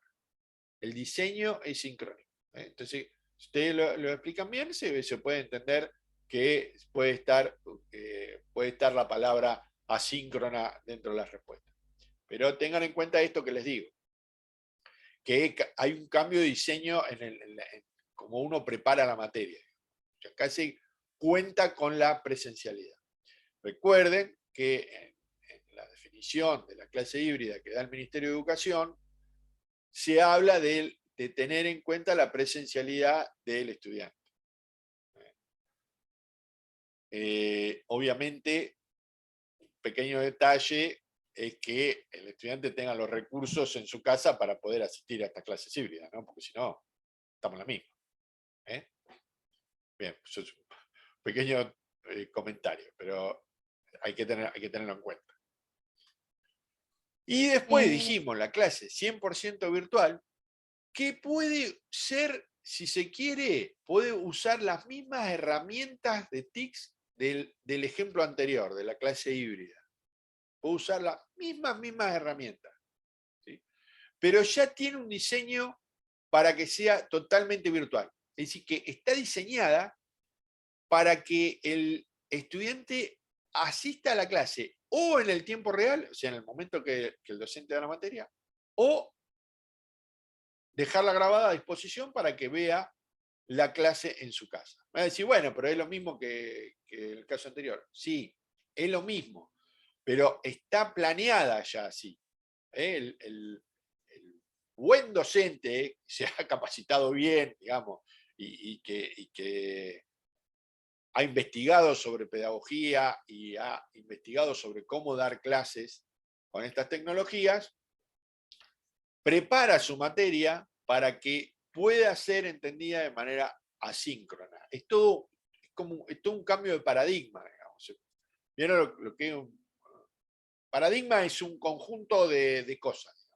El diseño es sincrónico. Entonces, si ustedes lo explican bien, se puede entender que puede estar la palabra asíncrona dentro de las respuestas. Pero tengan en cuenta esto que les digo, que hay un cambio de diseño en cómo uno prepara la materia. O sea, casi cuenta con la presencialidad. Recuerden que en la definición de la clase híbrida que da el Ministerio de Educación, se habla de tener en cuenta la presencialidad del estudiante. Obviamente, un pequeño detalle es que el estudiante tenga los recursos en su casa para poder asistir a estas clases híbridas, ¿no? Porque si no, estamos en la misma. Bien, eso es un pequeño comentario, pero hay que tenerlo en cuenta. Y después dijimos la clase 100% virtual, que puede ser, si se quiere, puede usar las mismas herramientas de TICS del ejemplo anterior, de la clase híbrida. Puede usar las mismas herramientas. ¿Sí? Pero ya tiene un diseño para que sea totalmente virtual. Es decir, que está diseñada para que el estudiante asista a la clase o en el tiempo real, o sea, en el momento que el docente da la materia, o dejarla grabada a disposición para que vea la clase en su casa. Me va a decir, bueno, pero es lo mismo que el caso anterior. Sí, es lo mismo, pero está planeada ya así. El buen docente se ha capacitado bien, digamos, y que ha investigado sobre pedagogía y ha investigado sobre cómo dar clases con estas tecnologías, prepara su materia para que pueda ser entendida de manera asíncrona. Es todo un cambio de paradigma, digamos. ¿Vieron lo que es un paradigma? Es un conjunto de cosas.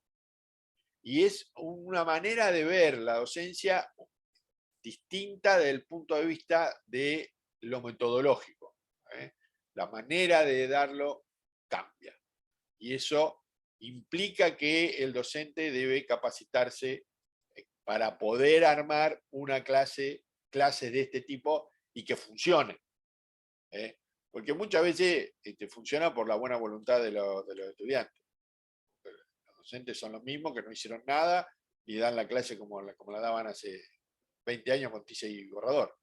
Y es una manera de ver la docencia distinta desde el punto de vista de lo metodológico. La manera de darlo cambia. Y eso implica que el docente debe capacitarse para poder armar una clases de este tipo y que funcione. Porque muchas veces funciona por la buena voluntad de los estudiantes. Los docentes son los mismos que no hicieron nada y dan la clase como la daban hace 20 años con tiza y borrador.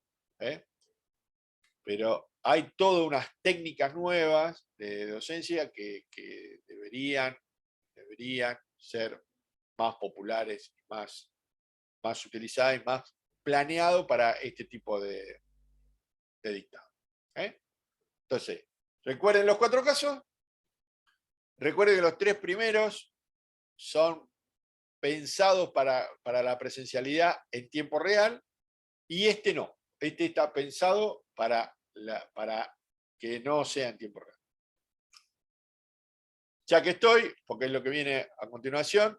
Pero hay todas unas técnicas nuevas de docencia que deberían ser más populares, más utilizadas y más planeado para este tipo de dictado. Entonces, recuerden los 4 casos. Recuerden que los 3 primeros son pensados para la presencialidad en tiempo real y este no. Este está pensado para que no sea en tiempo real. Ya que estoy, porque es lo que viene a continuación,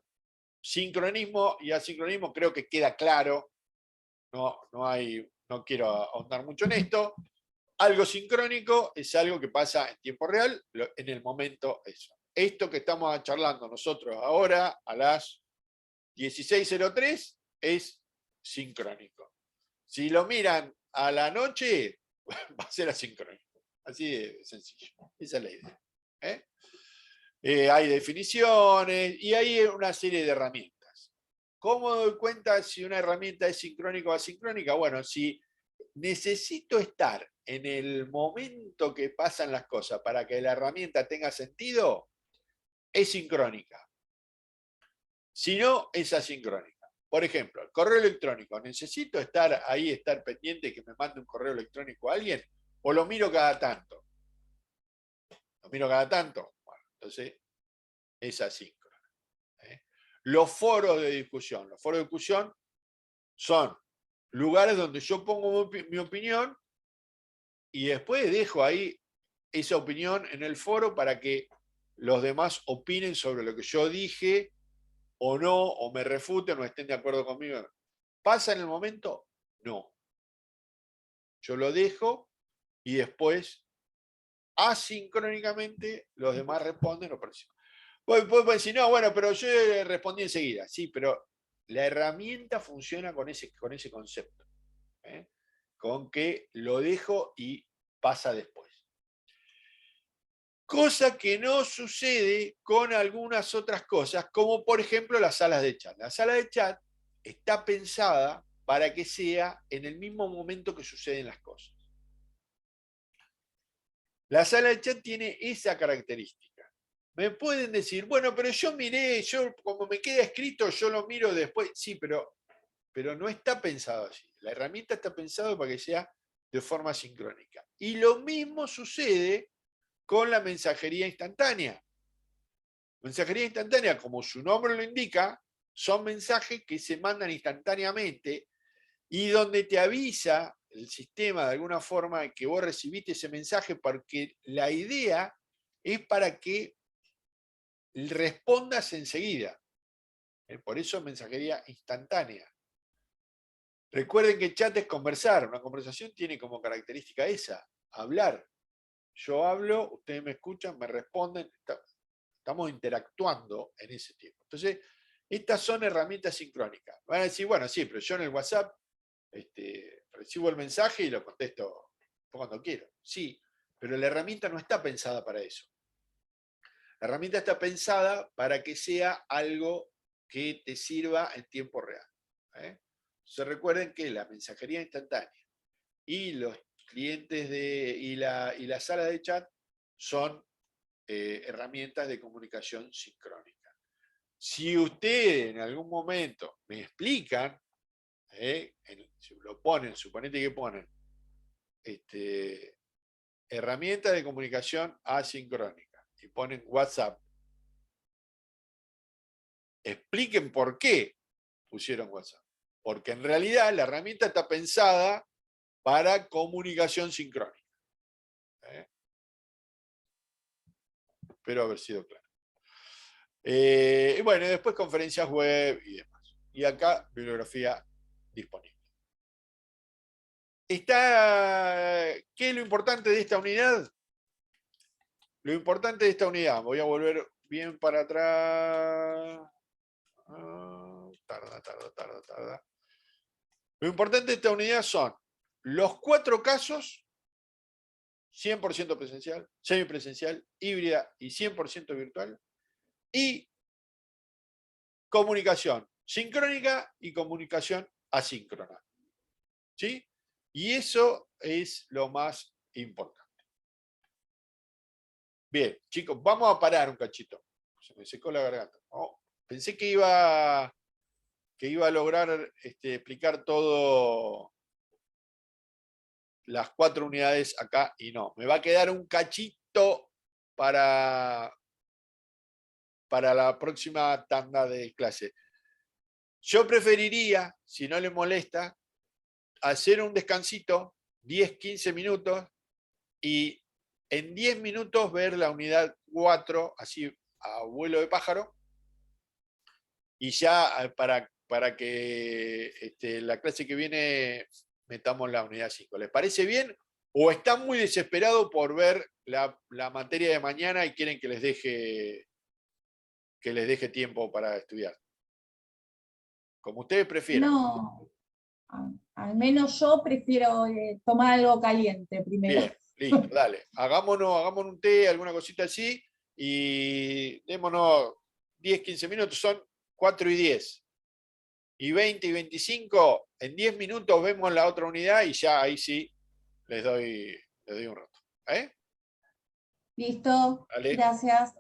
sincronismo y asincronismo creo que queda claro. No quiero ahondar mucho en esto. Algo sincrónico es algo que pasa en tiempo real, en el momento eso. Esto que estamos charlando nosotros ahora a las 16:03 es sincrónico. Si lo miran a la noche, va a ser asincrónico. Así de sencillo. Esa es la idea. Hay definiciones y hay una serie de herramientas. ¿Cómo doy cuenta si una herramienta es sincrónica o asincrónica? Bueno, si necesito estar en el momento que pasan las cosas para que la herramienta tenga sentido, es sincrónica. Si no, es asincrónica. Por ejemplo, el correo electrónico. ¿Necesito estar ahí, estar pendiente que me mande un correo electrónico a alguien? ¿O lo miro cada tanto? ¿Lo miro cada tanto? Bueno, entonces es asíncrono. Los foros de discusión. Los foros de discusión son lugares donde yo pongo mi opinión y después dejo ahí esa opinión en el foro para que los demás opinen sobre lo que yo dije o no, o me refuten o estén de acuerdo conmigo. ¿Pasa en el momento? No. Yo lo dejo y después asincrónicamente los demás responden o participan. Pueden decir, no, bueno, pero yo respondí enseguida. Sí, pero la herramienta funciona con ese concepto. Con que lo dejo y pasa después. Cosa que no sucede con algunas otras cosas, como por ejemplo las salas de chat. La sala de chat está pensada para que sea en el mismo momento que suceden las cosas. La sala de chat tiene esa característica. Me pueden decir, bueno, pero yo miré, como me queda escrito, yo lo miro después. Sí, pero no está pensado así. La herramienta está pensada para que sea de forma sincrónica. Y lo mismo sucede con la mensajería instantánea. Mensajería instantánea, como su nombre lo indica, son mensajes que se mandan instantáneamente y donde te avisa el sistema de alguna forma que vos recibiste ese mensaje, porque la idea es para que respondas enseguida. Por eso mensajería instantánea. Recuerden que chat es conversar. Una conversación tiene como característica esa, hablar. Yo hablo, ustedes me escuchan, me responden. Estamos interactuando en ese tiempo. Entonces, estas son herramientas sincrónicas. Van a decir, bueno, sí, pero yo en el WhatsApp recibo el mensaje y lo contesto cuando quiero. Sí, pero la herramienta no está pensada para eso. La herramienta está pensada para que sea algo que te sirva en tiempo real. Entonces recuerden que la mensajería instantánea y los clientes y la sala de chat son herramientas de comunicación sincrónica. Si ustedes en algún momento me explican, si lo ponen, suponete que ponen herramientas de comunicación asincrónica y ponen WhatsApp, expliquen por qué pusieron WhatsApp. Porque en realidad la herramienta está pensada para comunicación sincrónica. Espero haber sido claro. Y bueno, después conferencias web y demás. Y acá, bibliografía disponible. ¿Qué es lo importante de esta unidad? Lo importante de esta unidad, voy a volver bien para atrás. Tarda. Lo importante de esta unidad son los 4 casos: 100% presencial, semipresencial, híbrida y 100% virtual, y comunicación sincrónica y comunicación asíncrona. ¿Sí? Y eso es lo más importante. Bien, chicos, vamos a parar un cachito. Se me secó la garganta. Oh, pensé que iba a lograr explicar todo las 4 unidades acá y no. Me va a quedar un cachito para la próxima tanda de clase. Yo preferiría, si no le molesta, hacer un descansito, 10, 15 minutos, y en 10 minutos ver la unidad 4, así a vuelo de pájaro, y ya para que la clase que viene metamos la unidad 5. ¿Les parece bien? ¿O están muy desesperados por ver la materia de mañana y quieren que les deje tiempo para estudiar? Como ustedes prefieran. No, al menos yo prefiero tomar algo caliente primero. Bien, listo, dale. Hagámonos un té, alguna cosita así, y démonos 10, 15 minutos, son 4 y 10. Y 20 y 25, en 10 minutos vemos la otra unidad y ya ahí sí les doy un rato. ¿Eh? Listo, Dale. gracias.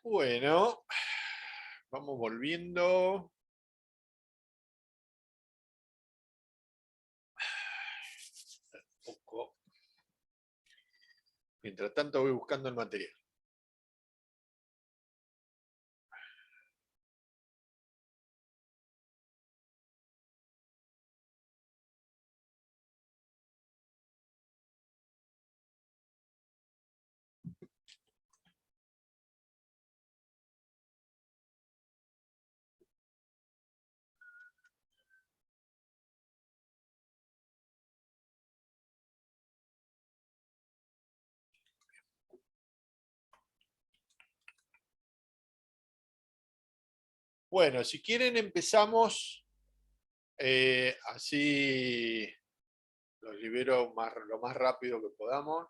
Bueno, vamos volviendo. Un poco. Mientras tanto voy buscando el material. Bueno, si quieren empezamos así los libero lo más rápido que podamos.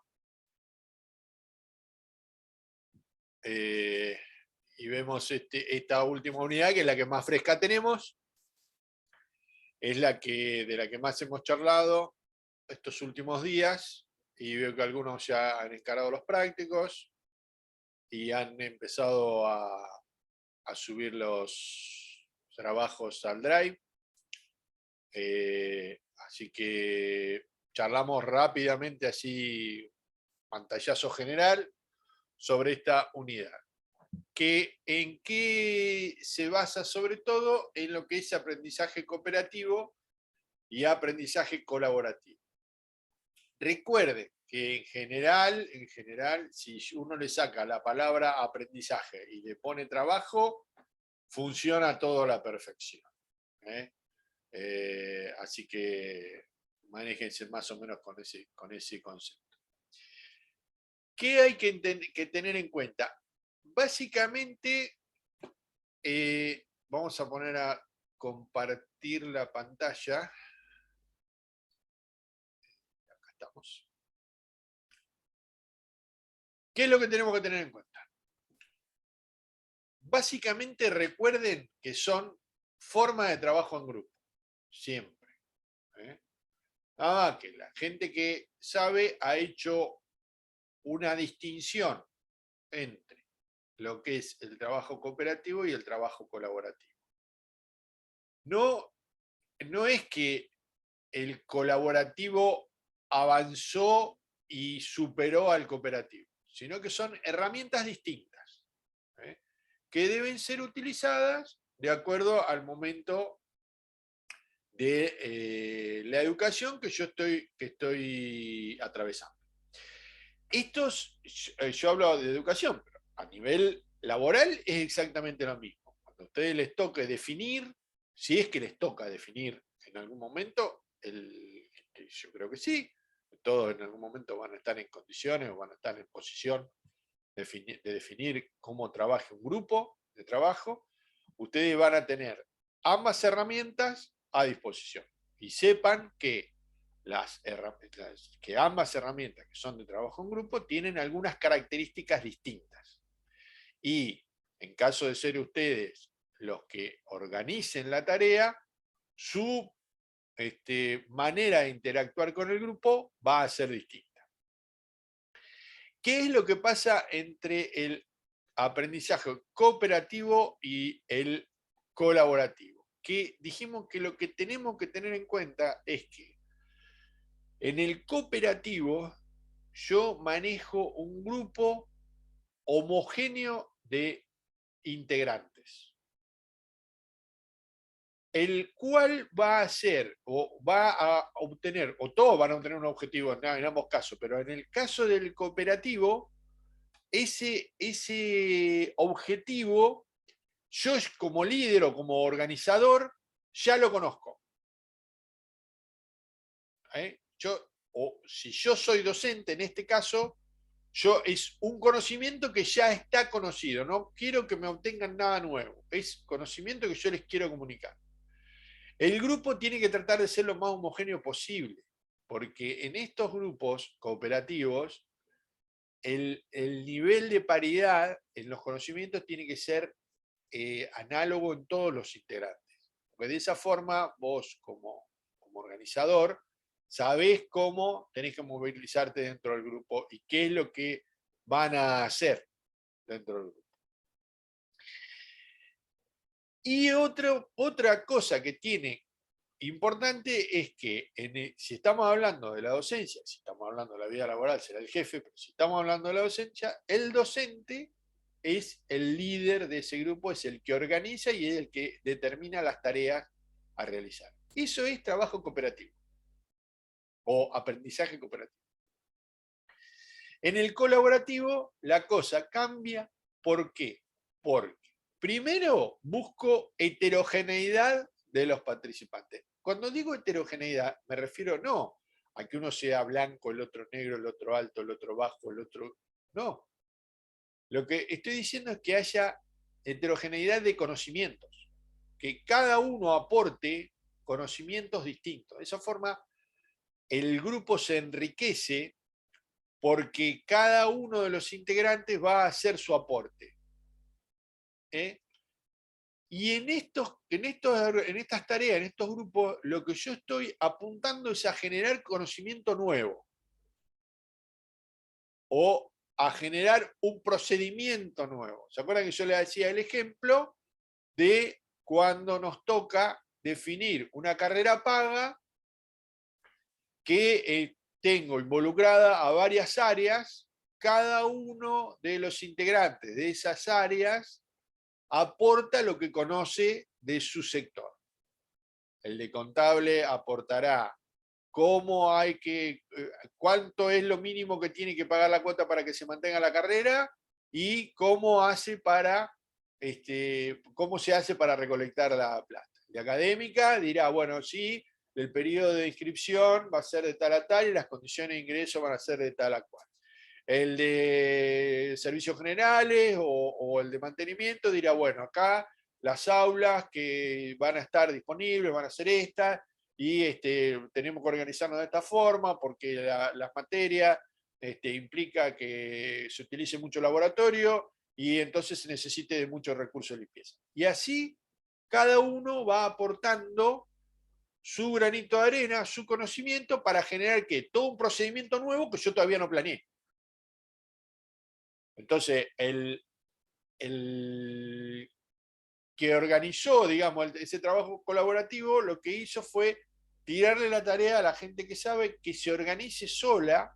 Y vemos esta última unidad, que es la que más fresca tenemos. Es de la que más hemos charlado estos últimos días. Y veo que algunos ya han encarado los prácticos y han empezado a subir los trabajos al Drive. Así que charlamos rápidamente, así pantallazo general, sobre esta unidad. ¿En qué se basa? Sobre todo en lo que es aprendizaje cooperativo y aprendizaje colaborativo. Recuerden que en general, si uno le saca la palabra aprendizaje y le pone trabajo, funciona todo a la perfección. Así que manéjense más o menos con ese concepto. ¿Qué hay que tener en cuenta? Básicamente, vamos a poner a compartir la pantalla. Acá estamos. ¿Qué es lo que tenemos que tener en cuenta? Básicamente recuerden que son formas de trabajo en grupo, siempre. Que la gente que sabe ha hecho una distinción entre lo que es el trabajo cooperativo y el trabajo colaborativo. No es que el colaborativo avanzó y superó al cooperativo, sino que son herramientas distintas, que deben ser utilizadas de acuerdo al momento de la educación que yo estoy atravesando. Yo hablo de educación, pero a nivel laboral es exactamente lo mismo. Cuando a ustedes les toque definir, si es que les toca definir en algún momento, yo creo que sí, todos en algún momento van a estar en condiciones o van a estar en posición de definir cómo trabaja un grupo de trabajo. Ustedes van a tener ambas herramientas a disposición y sepan que ambas herramientas que son de trabajo en grupo tienen algunas características distintas. Y en caso de ser ustedes los que organicen la tarea, su manera de interactuar con el grupo va a ser distinta. ¿Qué es lo que pasa entre el aprendizaje cooperativo y el colaborativo? Que dijimos que lo que tenemos que tener en cuenta es que en el cooperativo yo manejo un grupo homogéneo de integrantes, el cual va a ser o va a obtener, o todos van a obtener un objetivo en ambos casos, pero en el caso del cooperativo, ese objetivo, yo como líder o como organizador, ya lo conozco. O si yo soy docente en este caso, es un conocimiento que ya está conocido, no quiero que me obtengan nada nuevo, es conocimiento que yo les quiero comunicar. El grupo tiene que tratar de ser lo más homogéneo posible, porque en estos grupos cooperativos el nivel de paridad en los conocimientos tiene que ser análogo en todos los integrantes, porque de esa forma vos como organizador sabés cómo tenés que movilizarte dentro del grupo y qué es lo que van a hacer dentro del grupo. Y otra cosa que tiene importante es que si estamos hablando de la docencia, si estamos hablando de la vida laboral será el jefe, pero si estamos hablando de la docencia, el docente es el líder de ese grupo, es el que organiza y es el que determina las tareas a realizar. Eso es trabajo cooperativo o aprendizaje cooperativo. En el colaborativo la cosa cambia. ¿Por qué? Porque primero busco heterogeneidad de los participantes. Cuando digo heterogeneidad, me refiero no a que uno sea blanco, el otro negro, el otro alto, el otro bajo, el otro... No. Lo que estoy diciendo es que haya heterogeneidad de conocimientos, que cada uno aporte conocimientos distintos. De esa forma, el grupo se enriquece porque cada uno de los integrantes va a hacer su aporte. Y en estas tareas, en estos grupos, lo que yo estoy apuntando es a generar conocimiento nuevo o a generar un procedimiento nuevo. ¿Se acuerdan que yo les decía el ejemplo de cuando nos toca definir una carrera paga que tengo involucrada a varias áreas? Cada uno de los integrantes de esas áreas aporta lo que conoce de su sector. El de contable aportará cuánto es lo mínimo que tiene que pagar la cuota para que se mantenga la carrera y cómo se hace para recolectar la plata. La académica dirá, bueno, sí, el periodo de inscripción va a ser de tal a tal y las condiciones de ingreso van a ser de tal a cual. El de servicios generales o el de mantenimiento dirá, bueno, acá las aulas que van a estar disponibles van a ser estas, y tenemos que organizarnos de esta forma porque las materias implica que se utilice mucho laboratorio y entonces se necesite de muchos recursos de limpieza. Y así cada uno va aportando su granito de arena, su conocimiento para generar todo un procedimiento nuevo que yo todavía no planeé. Entonces, el que organizó, digamos, ese trabajo colaborativo, lo que hizo fue tirarle la tarea a la gente que sabe que se organice sola.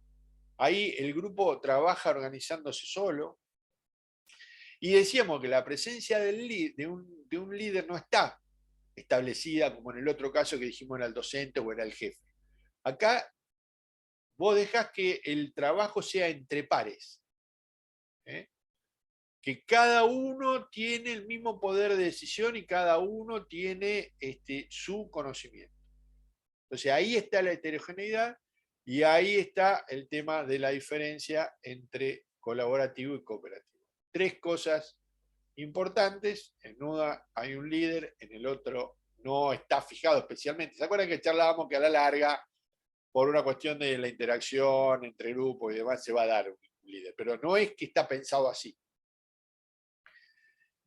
Ahí el grupo trabaja organizándose solo. Y decíamos que la presencia de un líder no está establecida como en el otro caso que dijimos era el docente o era el jefe. Acá vos dejás que el trabajo sea entre pares. Que cada uno tiene el mismo poder de decisión y cada uno tiene su conocimiento. Entonces ahí está la heterogeneidad y ahí está el tema de la diferencia entre colaborativo y cooperativo. Tres cosas importantes: en una hay un líder, en el otro no está fijado especialmente. ¿Se acuerdan que charlábamos que a la larga, por una cuestión de la interacción entre grupos y demás, se va a dar un líder? Pero no es que está pensado así.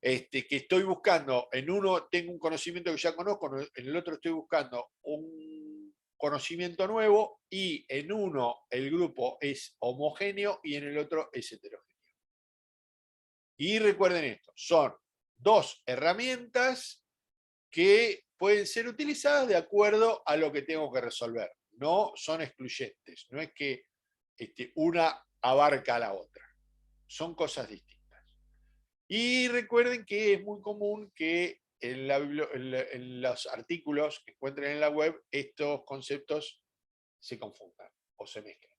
Que estoy buscando, en uno tengo un conocimiento que ya conozco, en el otro estoy buscando un conocimiento nuevo, y en uno el grupo es homogéneo y en el otro es heterogéneo. Y recuerden esto, son dos herramientas que pueden ser utilizadas de acuerdo a lo que tengo que resolver. No son excluyentes, no es que una abarca a la otra. Son cosas distintas. Y recuerden que es muy común que en los artículos que encuentren en la web estos conceptos se confundan o se mezclen.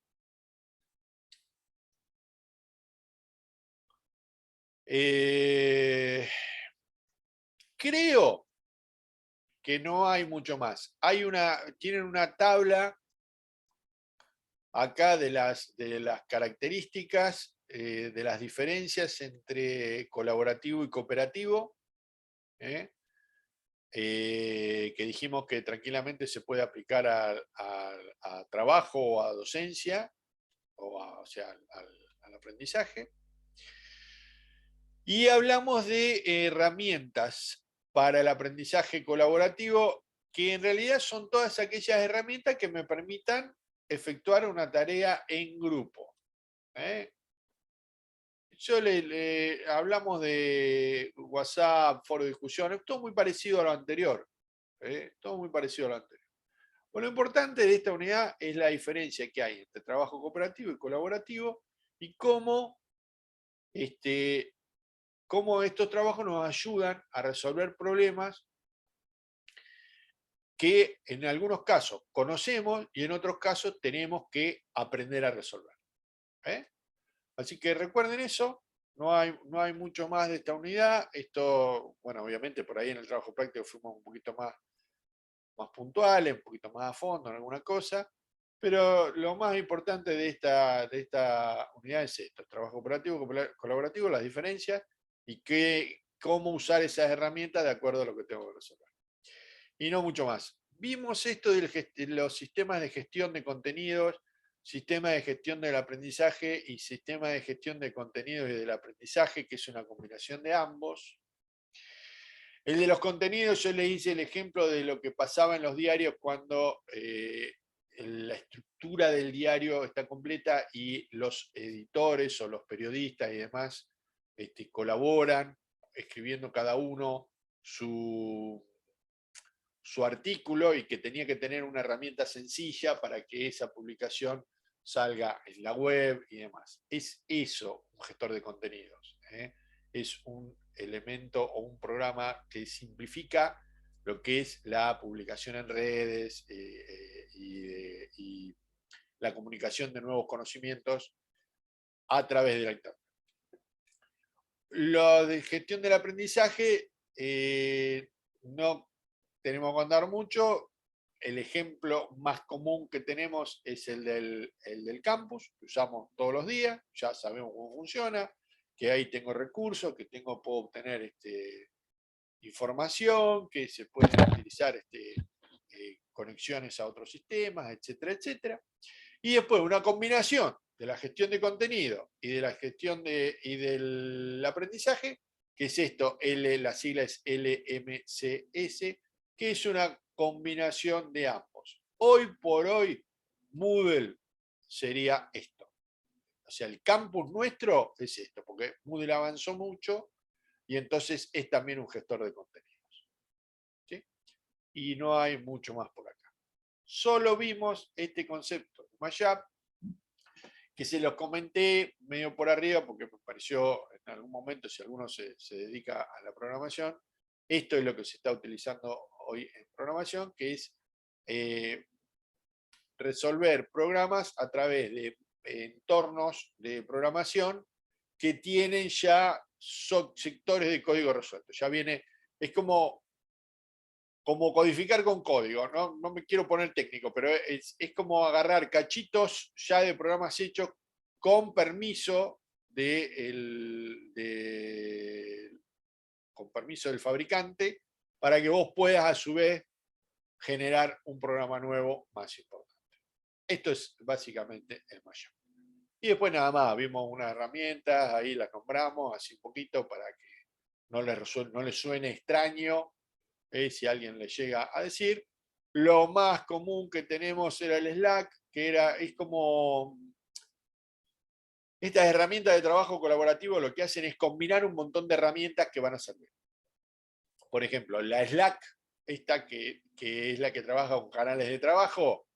Creo que no hay mucho más. Tienen una tabla acá de las características, de las diferencias entre colaborativo y cooperativo, que dijimos que tranquilamente se puede aplicar a trabajo o a docencia, o sea, al aprendizaje. Y hablamos de herramientas para el aprendizaje colaborativo, que en realidad son todas aquellas herramientas que me permitan efectuar una tarea en grupo. hablamos de WhatsApp, foro de discusión, todo muy parecido a lo anterior. Todo muy parecido a lo anterior. Bueno, lo importante de esta unidad es la diferencia que hay entre trabajo cooperativo y colaborativo y cómo estos trabajos nos ayudan a resolver problemas que en algunos casos conocemos y en otros casos tenemos que aprender a resolver. Así que recuerden eso, no hay mucho más de esta unidad. Esto, bueno, obviamente por ahí en el trabajo práctico fuimos un poquito más puntuales, un poquito más a fondo en alguna cosa, pero lo más importante de esta unidad es esto: trabajo operativo, colaborativo, las diferencias y cómo usar esas herramientas de acuerdo a lo que tengo que resolver. Y no mucho más. Vimos esto de los sistemas de gestión de contenidos, sistema de gestión del aprendizaje y sistema de gestión de contenidos y del aprendizaje, que es una combinación de ambos. El de los contenidos, yo le hice el ejemplo de lo que pasaba en los diarios cuando la estructura del diario está completa y los editores o los periodistas y demás colaboran, escribiendo cada uno su artículo, y que tenía que tener una herramienta sencilla para que esa publicación salga en la web y demás. Es eso un gestor de contenidos. Es un elemento o un programa que simplifica lo que es la publicación en redes y la comunicación de nuevos conocimientos a través de la internet. Lo de gestión del aprendizaje, no tenemos que andar mucho. El ejemplo más común que tenemos es el del campus, que usamos todos los días, ya sabemos cómo funciona, que ahí tengo recursos, que puedo obtener información, que se pueden utilizar conexiones a otros sistemas, etcétera, etcétera. Y después una combinación de la gestión de contenido y de la gestión y del aprendizaje, que es esto, la sigla es LMCS, que es una combinación de ambos. Hoy por hoy, Moodle sería esto. O sea, el campus nuestro es esto, porque Moodle avanzó mucho y entonces es también un gestor de contenidos. ¿Sí? Y no hay mucho más por acá. Solo vimos este concepto de Mashup, que se los comenté medio por arriba porque me pareció en algún momento, si alguno se dedica a la programación, esto es lo que se está utilizando hoy en programación, que es resolver programas a través de entornos de programación que tienen ya sectores de código resuelto. Ya viene, es como codificar con código, no me quiero poner técnico, pero es como agarrar cachitos ya de programas hechos con permiso con permiso del fabricante, para que vos puedas a su vez generar un programa nuevo más importante. Esto es básicamente el Mashup. Y después nada más, vimos unas herramientas, ahí las nombramos así un poquito para que no les suene extraño. Si alguien le llega a decir. Lo más común que tenemos era el Slack, que es como estas herramientas de trabajo colaborativo. Lo que hacen es combinar un montón de herramientas que van a servir. Por ejemplo, la Slack, esta que es la que trabaja con canales de trabajo,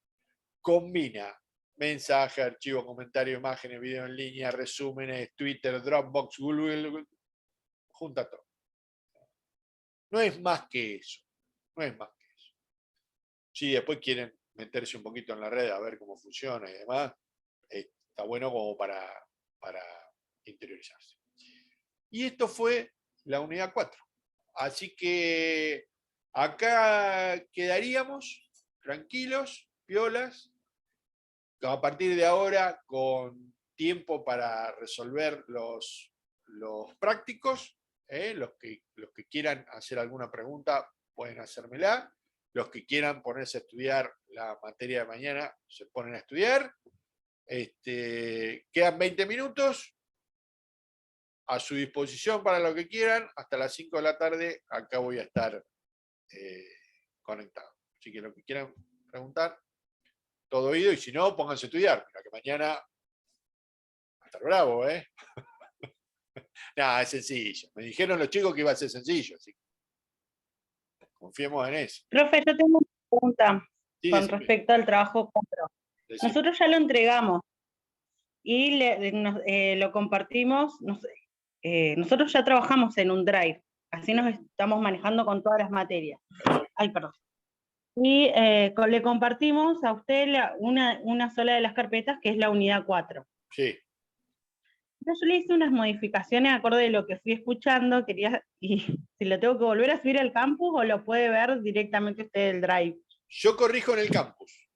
combina mensaje, archivo, comentario, imágenes, video en línea, resúmenes, Twitter, Dropbox, Google, junta todo. No es más que eso. No es más que eso. Si después quieren meterse un poquito en la red a ver cómo funciona y demás, está bueno como para interiorizarse. Y esto fue la unidad 4. Así que acá quedaríamos tranquilos, piolas, a partir de ahora con tiempo para resolver los prácticos. Los que quieran hacer alguna pregunta pueden hacérmela. Los que quieran ponerse a estudiar la materia de mañana se ponen a estudiar. Quedan 20 minutos a su disposición para lo que quieran. Hasta las 5 de la tarde acá voy a estar conectado. Así que lo que quieran preguntar, todo oído, y si no, pónganse a estudiar. Mira que mañana va a estar bravo, No, es sencillo. Me dijeron los chicos que iba a ser sencillo, así que confiemos en eso. Profe, yo tengo una pregunta Sí, con decime, respecto al trabajo 4. decime. Nosotros ya lo entregamos y lo compartimos. Nosotros ya trabajamos en un Drive, así nos estamos manejando con todas las materias. Ay, perdón. Y le compartimos a usted una sola de las carpetas, que es la unidad 4. Sí. Entonces yo le hice unas modificaciones acorde de lo que fui escuchando, y si lo tengo que volver a subir al campus o lo puede ver directamente usted del Drive. Yo corrijo en el campus.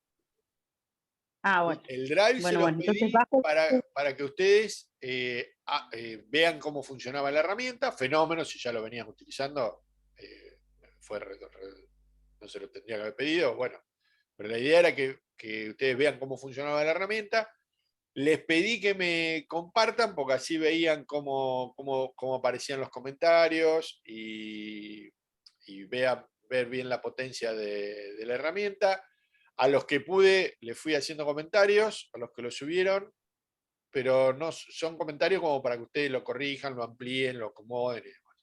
Ah, bueno. El Drive se lo Entonces pedí bajo. para que ustedes vean cómo funcionaba la herramienta. Fenómeno, si ya lo venían utilizando, no se lo tendría que haber pedido. Bueno, pero la idea era que ustedes vean cómo funcionaba la herramienta. Les pedí que me compartan porque así veían cómo aparecían los comentarios y ver bien la potencia de la herramienta. A los que pude les fui haciendo comentarios, a los que lo subieron, pero no son comentarios como para que ustedes lo corrijan, lo amplíen, lo acomoden y demás.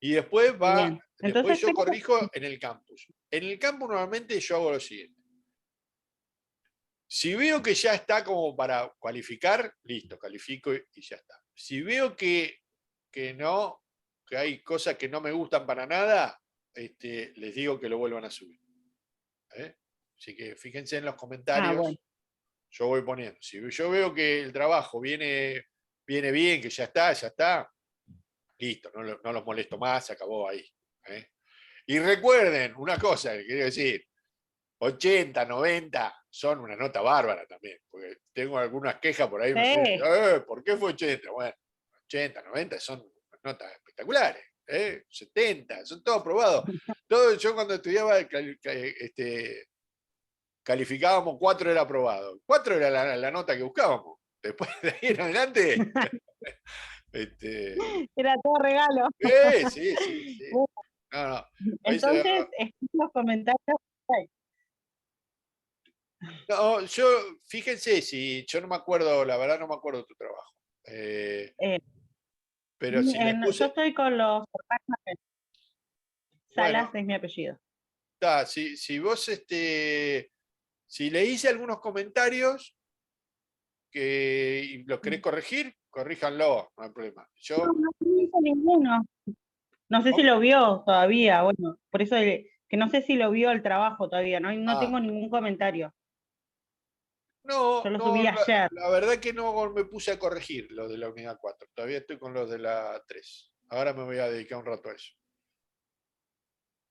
Y después Bien. Entonces, yo corrijo en el campus. En el campus normalmente yo hago lo siguiente. Si veo que ya está como para cualificar, listo, califico y ya está. Si veo que no, que hay cosas que no me gustan para nada, les digo que lo vuelvan a subir. Así que fíjense en los comentarios. bueno. Yo voy poniendo. Si yo veo que el trabajo viene bien, que ya está, listo, no los molesto más, se acabó ahí. Y recuerden una cosa que quiero decir, 80, 90 son una nota bárbara también, porque tengo algunas quejas por ahí, Sí. ¿por qué fue 80? Bueno, 80, 90 son notas espectaculares, 70, son todos aprobados. Yo cuando estudiaba calificábamos 4 era aprobado. 4 era la nota que buscábamos. Después de ahí en adelante. Era todo regalo. Sí. No. Entonces, los comentarios. No, fíjense, si yo no me acuerdo, la verdad no me acuerdo de tu trabajo. Pero si les Yo puse. estoy con los Salas, Bueno, es mi apellido. si vos si le hice algunos comentarios y los querés corregir, corríjanlo, no hay problema. No hice ninguno. No sé si ¿Cómo? lo vio todavía, bueno, por eso que no sé si lo vio el trabajo todavía, no tengo ningún comentario. No, Yo lo subí ayer. la verdad que no me puse a corregir lo de la unidad 4. Todavía estoy con los de la 3. Ahora me voy a dedicar un rato a eso.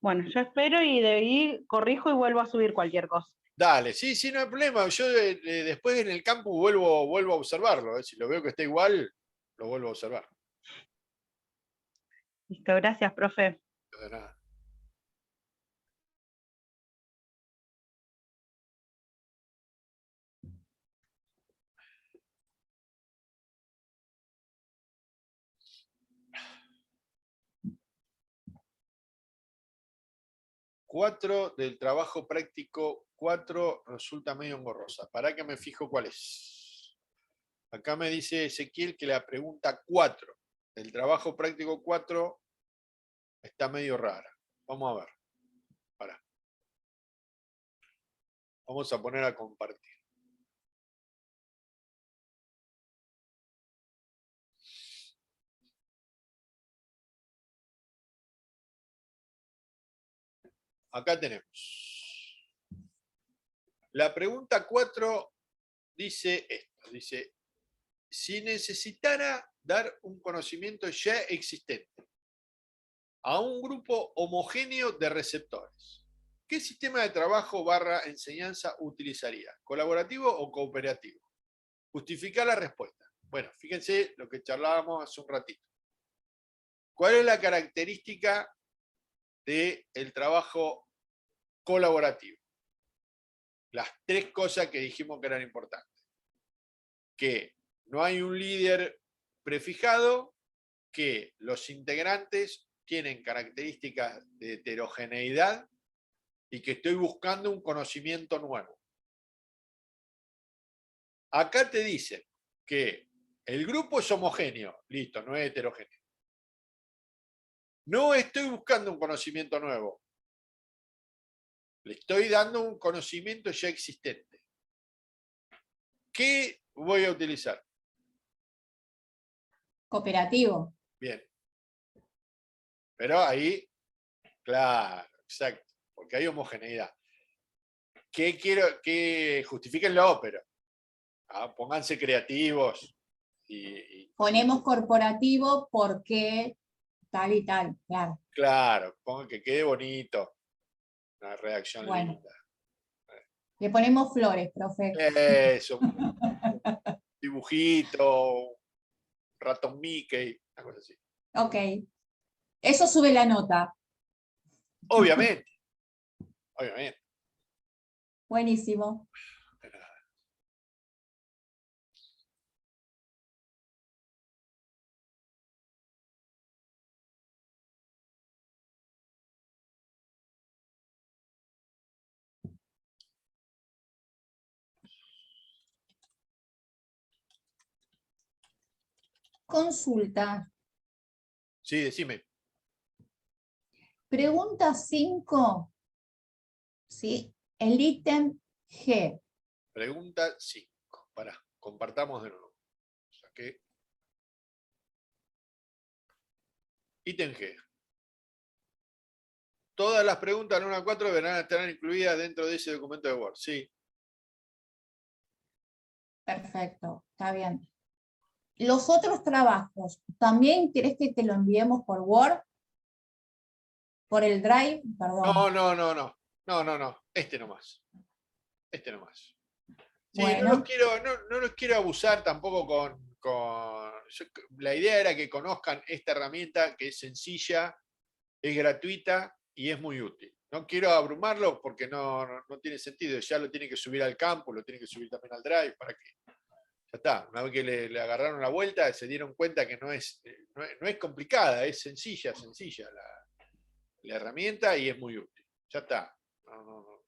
Bueno, yo espero y de ahí corrijo y vuelvo a subir cualquier cosa. Dale, sí, no hay problema. Yo después en el campo vuelvo a observarlo. Si lo veo que está igual, lo vuelvo a observar. Listo, gracias, profe. De nada. Cuatro del trabajo práctico 4 resulta medio engorrosa. ¿Para que me fijo cuál es? Acá me dice Ezequiel que la pregunta 4 del trabajo práctico 4 está medio rara. Vamos a ver. Pará. Vamos a poner a compartir. Acá tenemos. La pregunta 4 dice esto. Dice, si necesitara dar un conocimiento ya existente a un grupo homogéneo de receptores, ¿qué sistema de trabajo / enseñanza utilizaría? ¿Colaborativo o cooperativo? Justificar la respuesta. Bueno, fíjense lo que charlábamos hace un ratito. ¿Cuál es la característica del trabajo colaborativo? Las 3 cosas que dijimos que eran importantes. Que no hay un líder prefijado, que los integrantes tienen características de heterogeneidad y que estoy buscando un conocimiento nuevo. Acá te dicen que El grupo es homogéneo, listo, no es heterogéneo. No estoy buscando un conocimiento nuevo. Le estoy dando un conocimiento ya existente. ¿Qué voy a utilizar? Cooperativo. Bien. Pero ahí, claro, exacto, porque hay homogeneidad. ¿Qué quiero? Que justifíquenlo, pero pónganse creativos y Ponemos corporativo porque tal y tal, claro. claro, pongan que quede bonito, una redacción Bueno. linda. Le ponemos flores, profe. Eso, un dibujito, un ratón Mickey, una cosa así. Ok. Eso sube la nota. Obviamente, obviamente. Buenísimo. Consulta. Sí, decime. Pregunta 5. ¿Sí? El ítem G. Pregunta 5. Pará, compartamos de nuevo. Saqué. Ítem G. Todas las preguntas del 1 al 4 deberán estar incluidas dentro de ese documento de Word. Sí. Perfecto, está bien. Los otros trabajos, ¿también querés que te lo enviemos por Word? ¿Por el Drive? Perdón. No, no, no, no. No, no, no. Este nomás. Este nomás. Sí, Bueno, no los quiero abusar tampoco la idea era que conozcan esta herramienta que es sencilla, es gratuita y es muy útil. No quiero abrumarlos porque no tiene sentido. Ya lo tienen que subir al campo, lo tienen que subir también al Drive. ¿Para qué? Ya está. Una vez que le agarraron la vuelta, se dieron cuenta que no es complicada, es sencilla la herramienta y es muy útil. Ya está. No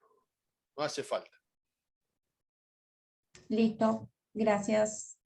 hace falta. listo. Gracias.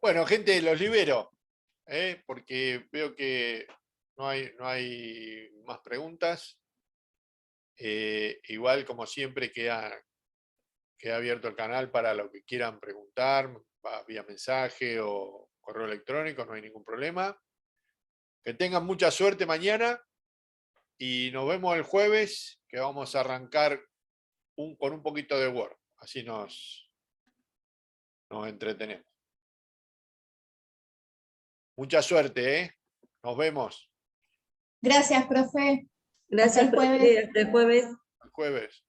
Bueno, gente, los libero, porque veo que no hay más preguntas. Igual, como siempre, queda abierto el canal para lo que quieran preguntar, vía mensaje o correo electrónico, no hay ningún problema. Que tengan mucha suerte mañana y nos vemos el jueves, que vamos a arrancar con un poquito de Word. Así nos entretenemos. Mucha suerte, ¿eh? Nos vemos Gracias, profe. Gracias, Hasta el jueves. profe. Hasta el jueves. el jueves.